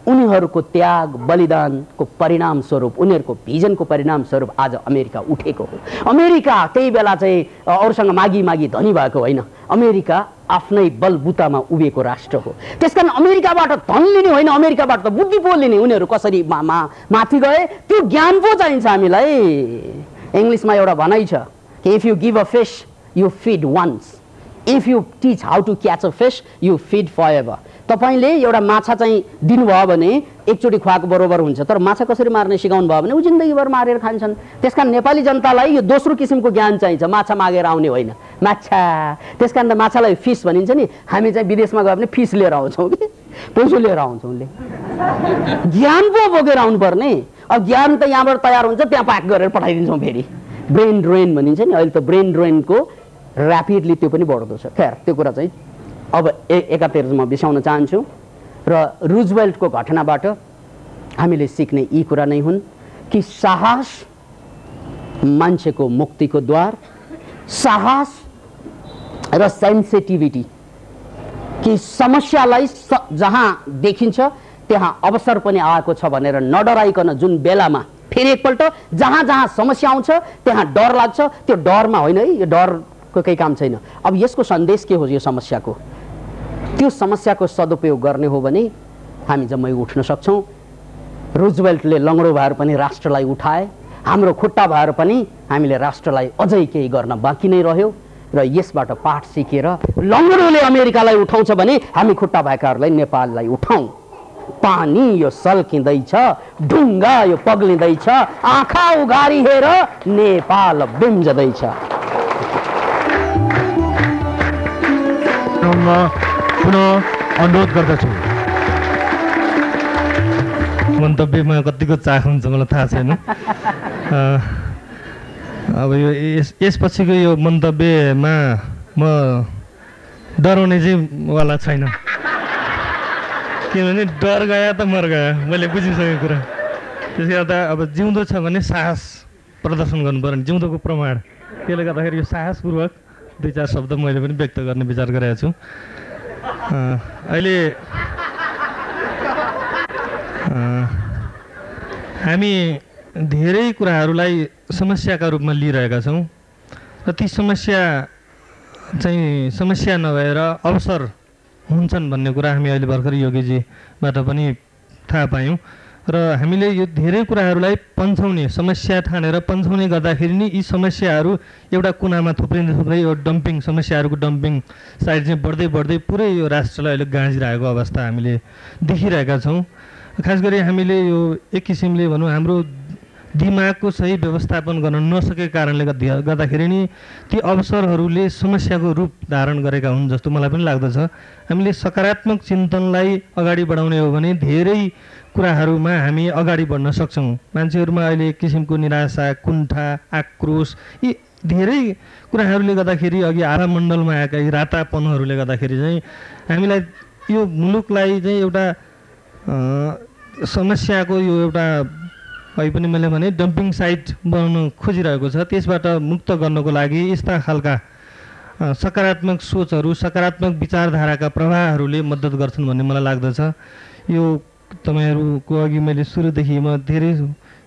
उनीहरूको त्याग बलिदानको परिणाम स्वरूप, उनीहरूको भिजनको परिणाम स्वरूप आज अमेरिका उठेको हो। अमेरिका त्यही बेला चाहिँ अरूसँग मागी मागी धनी भएको होइन, अमेरिका आफ्नै बलबुतामा उभिएको राष्ट्र हो। त्यसकारण अमेरिकाबाट धन लिने होइन, अमेरिकाबाट त बुद्धि पो लिने। उनीहरू कसरी माथि गए त्यो ज्ञान पो चाहिन्छ हामीलाई। इङ्ग्लिसमा एउटा भनाइ छ कि if you give a fish you feed once, if you teach how to catch a fish you feed forever. तपाईले एउटा माछा चाहिँ दिनुभयो भने एकचोटि खुवाएको बरोबर हुन्छ, तर माछा कसरी मार्ने सिकाउनु भयो भने ऊ जिन्दगीभर मारेर खान्छन्। त्यसकारण नेपाली जनतालाई यो दोस्रो किसिमको ज्ञान चाहिन्छ, माछा मागेर आउने होइन, माछा। त्यसकारण त माछालाई फिस भनिन्छ नि। हामी चाहिँ विदेशमा गयो भने फिस लिएर आउँछौँ कि पैसो लिएर आउँछौँ। ज्ञान पो बोकेर आउनुपर्ने। अब ज्ञान त यहाँबाट तयार हुन्छ, त्यहाँ प्याक गरेर पठाइदिन्छौँ फेरि। ब्रेन ड्रेन भनिन्छ नि, अहिले त ब्रेन ड्रेनको ऱ्यापिडली त्यो पनि बढ्दो छ। खैर त्यो कुरा चाहिँ अब एकातिर म बिसाउन चाहन्छु। र रुजवेल्टको घटनाबाट हामीले सिक्ने यी कुरा नै हुन् कि साहस मान्छेको मुक्तिको द्वार, साहस र सेन्सिटिभिटी, कि समस्यालाई जहाँ देखिन्छ त्यहाँ अवसर पनि आएको छ भनेर नडराइकन जुन बेलामा फेरि एकपल्ट जहाँ जहाँ समस्या आउँछ त्यहाँ डर लाग्छ, त्यो डरमा होइन है, यो डरको केही काम छैन। अब यसको सन्देश के हो यो समस्याको? त्यो समस्याको सदुपयोग गर्ने हो भने हामी जम्मै उठ्न सक्छौँ। रुजवेल्टले लङ्गडो भएर पनि राष्ट्रलाई उठाए, हाम्रो खुट्टा भएर पनि हामीले राष्ट्रलाई अझै केही गर्न बाँकी नै रह्यो। र यसबाट पाठ सिकेर लङ्गडोले अमेरिकालाई उठाउँछ भने हामी खुट्टा भएकाहरूलाई नेपाललाई उठाउँ। पानी यो सल्किँदैछ, ढुङ्गा यो पग्लिँदैछ, आँखा उघारी हेर नेपाल बिम्जदैछ। पुनः अनुरोध गर्दछु। मन्तव्यमा कतिको चाख हुन्छ मलाई थाहा छैन। अब यो यसपछिको यो मन्तव्यमा म डराउने चाहिँ वाला छैन, किनभने डर गया त मर गया, मैले बुझिसकेको कुरा। त्यसले गर्दा अब जिउँदो छ भने साहस प्रदर्शन गर्नु पर्यो नि, जिउँदोको प्रमाण। त्यसले गर्दाखेरि यो साहसपूर्वक दुई चार शब्द मैले पनि व्यक्त गर्ने विचार गरेको छु। अहिले हामी धेरै कुराहरूलाई समस्याका रूपमा लिइरहेका छौँ र ती समस्या चाहिँ समस्या नभएर अवसर हुन्छन् भन्ने कुरा हामी अहिले भर्खर योगीजीबाट पनि थाहा पायौँ। र हामीले यो धेरै कुराहरूलाई पन्छाउने, समस्या ठानेर पन्छाउने गर्दाखेरि नि यी समस्याहरू एउटा कुनामा थुप्रिँदै यो डम्पिङ, समस्याहरूको डम्पिङ साइड चाहिँ बढ्दै बढ्दै पुरै यो राष्ट्रलाई अहिले गाँजिरहेको अवस्था हामीले देखिरहेका छौँ। खास गरी हामीले यो एक किसिमले भनौँ हाम्रो दिमागको सही व्यवस्थापन गर्न नसकेको कारणले गर्दाखेरि नि ती अवसरहरूले समस्याको रूप धारण गरेका हुन् जस्तो मलाई पनि लाग्दछ। हामीले सकारात्मक चिन्तनलाई अगाडि बढाउने हो भने धेरै कुराहरूमा हामी अगाडि बढ्न सक्छौँ। मान्छेहरूमा अहिले एक किसिमको निराशा, कुण्ठा, आक्रोश, यी धेरै कुराहरूले गर्दाखेरि अघि आरामण्डलमा आएका यी रातापनहरूले गर्दाखेरि चाहिँ हामीलाई यो मुलुकलाई चाहिँ एउटा समस्याको यो एउटा अहिले पनि मैले भने डम्पिङ साइट बनाउन खोजिरहेको छ। त्यसबाट मुक्त गर्नको लागि यस्ता खालका सकारात्मक सोचहरू, सकारात्मक विचारधाराका प्रवाहहरूले मद्दत गर्छन् भन्ने मलाई लाग्दछ। यो तपाईँहरूको अघि मैले सुरुदेखि म धेरै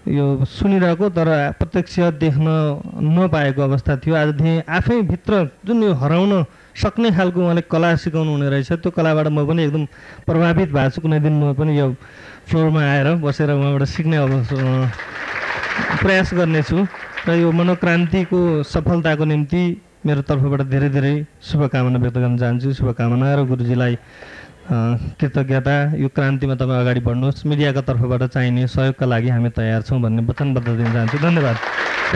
यो सुनिरहेको तर प्रत्यक्ष देख्न नपाएको अवस्था थियो। आजदेखि आफै भित्र जुन यो हराउन सक्ने खालको उहाँले कला सिकाउनु हुने रहेछ, त्यो कलाबाट म पनि एकदम प्रभावित भएको छु। कुनै दिन म पनि यो फ्लोरमा आएर बसेर उहाँबाट सिक्ने प्रयास गर्नेछु र यो मनोक्रान्तिको सफलताको निम्ति मेरो तर्फबाट धेरै धेरै शुभकामना व्यक्त गर्न चाहन्छु। शुभकामना र गुरुजीलाई कृतज्ञता। यो क्रान्तिमा तपाईँ अगाडि बढ्नुहोस्। मिडियाको तर्फबाट चाहिने सहयोगका लागि हामी तयार छौँ भन्ने वचनबद्ध दिन चाहन्छु। धन्यवाद।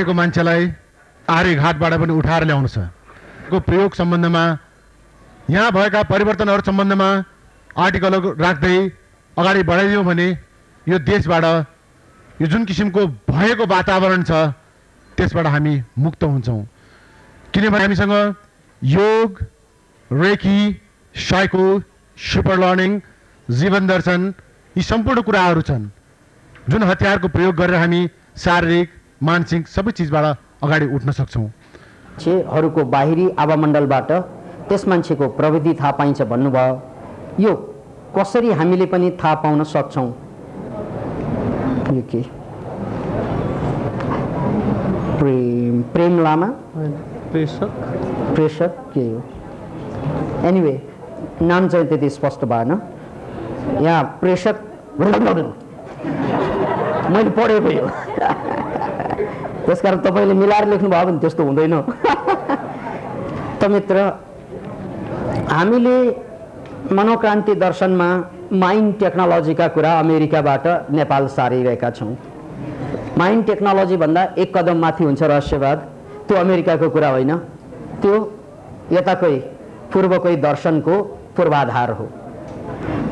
को मान्छेलाई आर्य घाटबाट पनि उठाएर ल्याउनु छ को प्रयोग सम्बन्धमा, यहाँ भएका परिवर्तनहरू सम्बन्धमा आर्टिकलहरू राख्दै अगाडि बढाइदियौँ भने यो देशबाट यो जुन किसिमको भएको वातावरण छ त्यसबाट हामी मुक्त हुन्छौँ। किनभने हामीसँग योग, रेकी, साइको, सुपर लर्निङ, जीवन दर्शन यी सम्पूर्ण कुराहरू छन् जुन हतियारको प्रयोग गरेर हामी शारीरिक, मानसिक सबै चिजबाट अगाडि उठ्न सक्छौँ। मान्छेहरूको बाहिरी आवामण्डलबाट त्यस मान्छेको प्रविधि थाहा पाइन्छ भन्नुभयो। यो कसरी हामीले पनि थाहा पाउन सक्छौँ? यो के प्रेम लामा प्रेषक के हो? एनिवे नाम चाहिँ त्यति स्पष्ट भएन। यहाँ प्रेषक मैले पढेको यो त्यसकारण तपाईँले मिलाएर लेख्नुभयो भने त्यस्तो हुँदैन। त मित्र हामीले मनोक्रान्ति दर्शनमा माइन्ड टेक्नोलोजीका कुरा अमेरिकाबाट नेपाल सारिरहेका छौँ। माइन्ड टेक्नोलोजी भन्दा एक कदम माथि हुन्छ रहस्यवाद। त्यो अमेरिकाको कुरा होइन, त्यो यताकै पूर्वकै दर्शनको पूर्वाधार हो।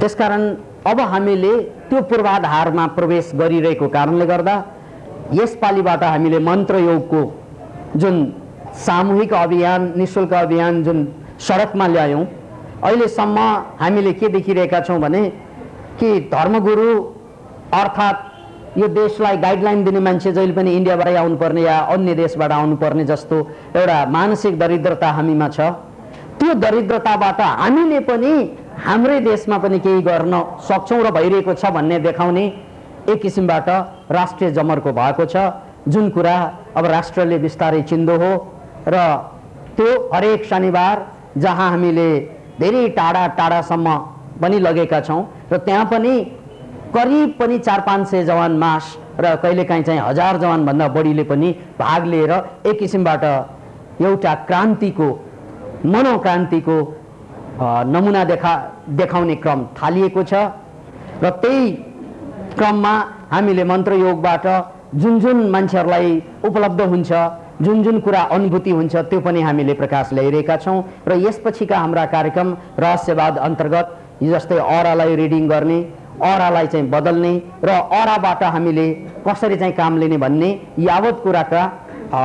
त्यसकारण अब हामीले त्यो पूर्वाधारमा प्रवेश गरिरहेको कारणले गर्दा यसपालिबाट हामीले मन्त्रयोगको जुन सामूहिक अभियान, निःशुल्क अभियान जुन सडकमा ल्यायौँ, अहिलेसम्म हामीले के देखिरहेका छौँ भने कि धर्मगुरु अर्थात् यो देशलाई गाइडलाइन दिने मान्छे जहिले पनि इन्डियाबाटै आउनुपर्ने या अन्य देशबाट आउनुपर्ने जस्तो एउटा मानसिक दरिद्रता हामीमा छ। त्यो दरिद्रताबाट हामीले पनि हाम्रै देशमा पनि केही गर्न सक्छौँ र भइरहेको छ भन्ने देखाउने एक किसिमबाट राष्ट्रिय जमर्को भएको छ, जुन कुरा अब राष्ट्रले बिस्तारै चिन्दो हो। र त्यो हरेक शनिबार जहाँ हामीले धेरै टाढा टाढासम्म पनि लगेका छौँ र त्यहाँ पनि करिब पनि 400-500 जवान मास र कहिलेकाहीँ चाहिँ 1000 जवानभन्दा बढीले पनि भाग लिएर एक किसिमबाट एउटा क्रान्तिको, मनोक्रान्तिको नमुना देखाउने क्रम थालिएको छ। र त्यही क्रममा हामीले मन्त्रयोगबाट जुन जुन मान्छेहरूलाई उपलब्ध हुन्छ, जुन जुन कुरा अनुभूति हुन्छ, त्यो पनि हामीले प्रकाश ल्याइरहेका छौँ। र यसपछिका हाम्रा कार्यक्रम रहस्यवाद अन्तर्गत जस्तै औरालाई रिडिङ गर्ने, औरालाई चाहिँ बदल्ने र औराबाट हामीले कसरी चाहिँ काम लिने भन्ने यावत कुराका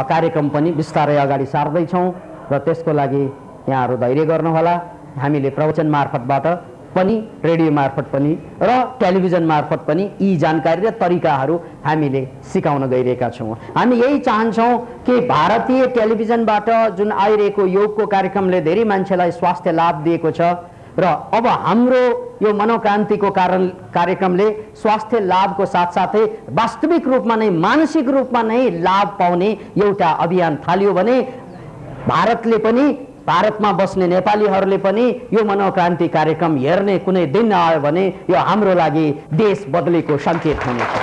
कार्यक्रम पनि बिस्तारै अगाडि सार्दैछौँ। र त्यसको लागि यहाँहरू धैर्य गर्नुहोला। हामीले प्रवचन मार्फतबाट पनि, रेडियो मार्फत पनि र टेलिभिजन मार्फत पनि यी जानकारी र तरिकाहरू हामीले सिकाउन गइरहेका छौँ। हामी यही चाहन्छौँ कि भारतीय टेलिभिजनबाट जुन आइरहेको योगको कार्यक्रमले धेरै मान्छेलाई स्वास्थ्य लाभ दिएको छ र अब हाम्रो यो मनोक्रान्तिको कार्यक्रमले स्वास्थ्य लाभको साथसाथै वास्तविक रूपमा नै, मानसिक रूपमा नै लाभ पाउने एउटा अभियान थाल्यो भने भारतले पनि, भारतमा बस्ने नेपालीहरूले पनि यो मनोक्रान्ति कार्यक्रम हेर्ने कुनै दिन आयो भने यो हाम्रो लागि देश बदलेको सङ्केत हुनेछ।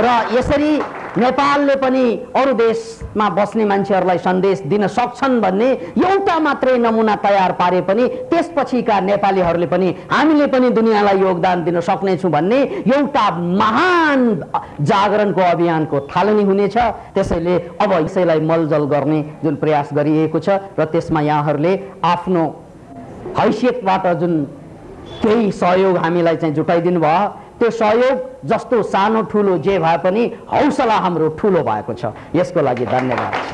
र यसरी नेपालले पनि अरू देशमा बस्ने मान्छेहरूलाई सन्देश दिन सक्छन् भन्ने एउटा मात्रै नमुना तयार पारे पनि त्यसपछिका नेपालीहरूले पनि हामीले पनि दुनियाँलाई योगदान दिन सक्नेछौँ भन्ने एउटा महान जागरणको अभियानको थालनी हुनेछ। त्यसैले अब यसैलाई मलजल गर्ने जुन प्रयास गरिएको छ र त्यसमा यहाँहरूले आफ्नो हैसियतबाट जुन केही सहयोग हामीलाई चाहिँ जुटाइदिनु भयो, त्यो सहयोग जस्तो सानो ठुलो जे भए पनि हौसला हाम्रो ठुलो भएको छ। यसको लागि धन्यवाद।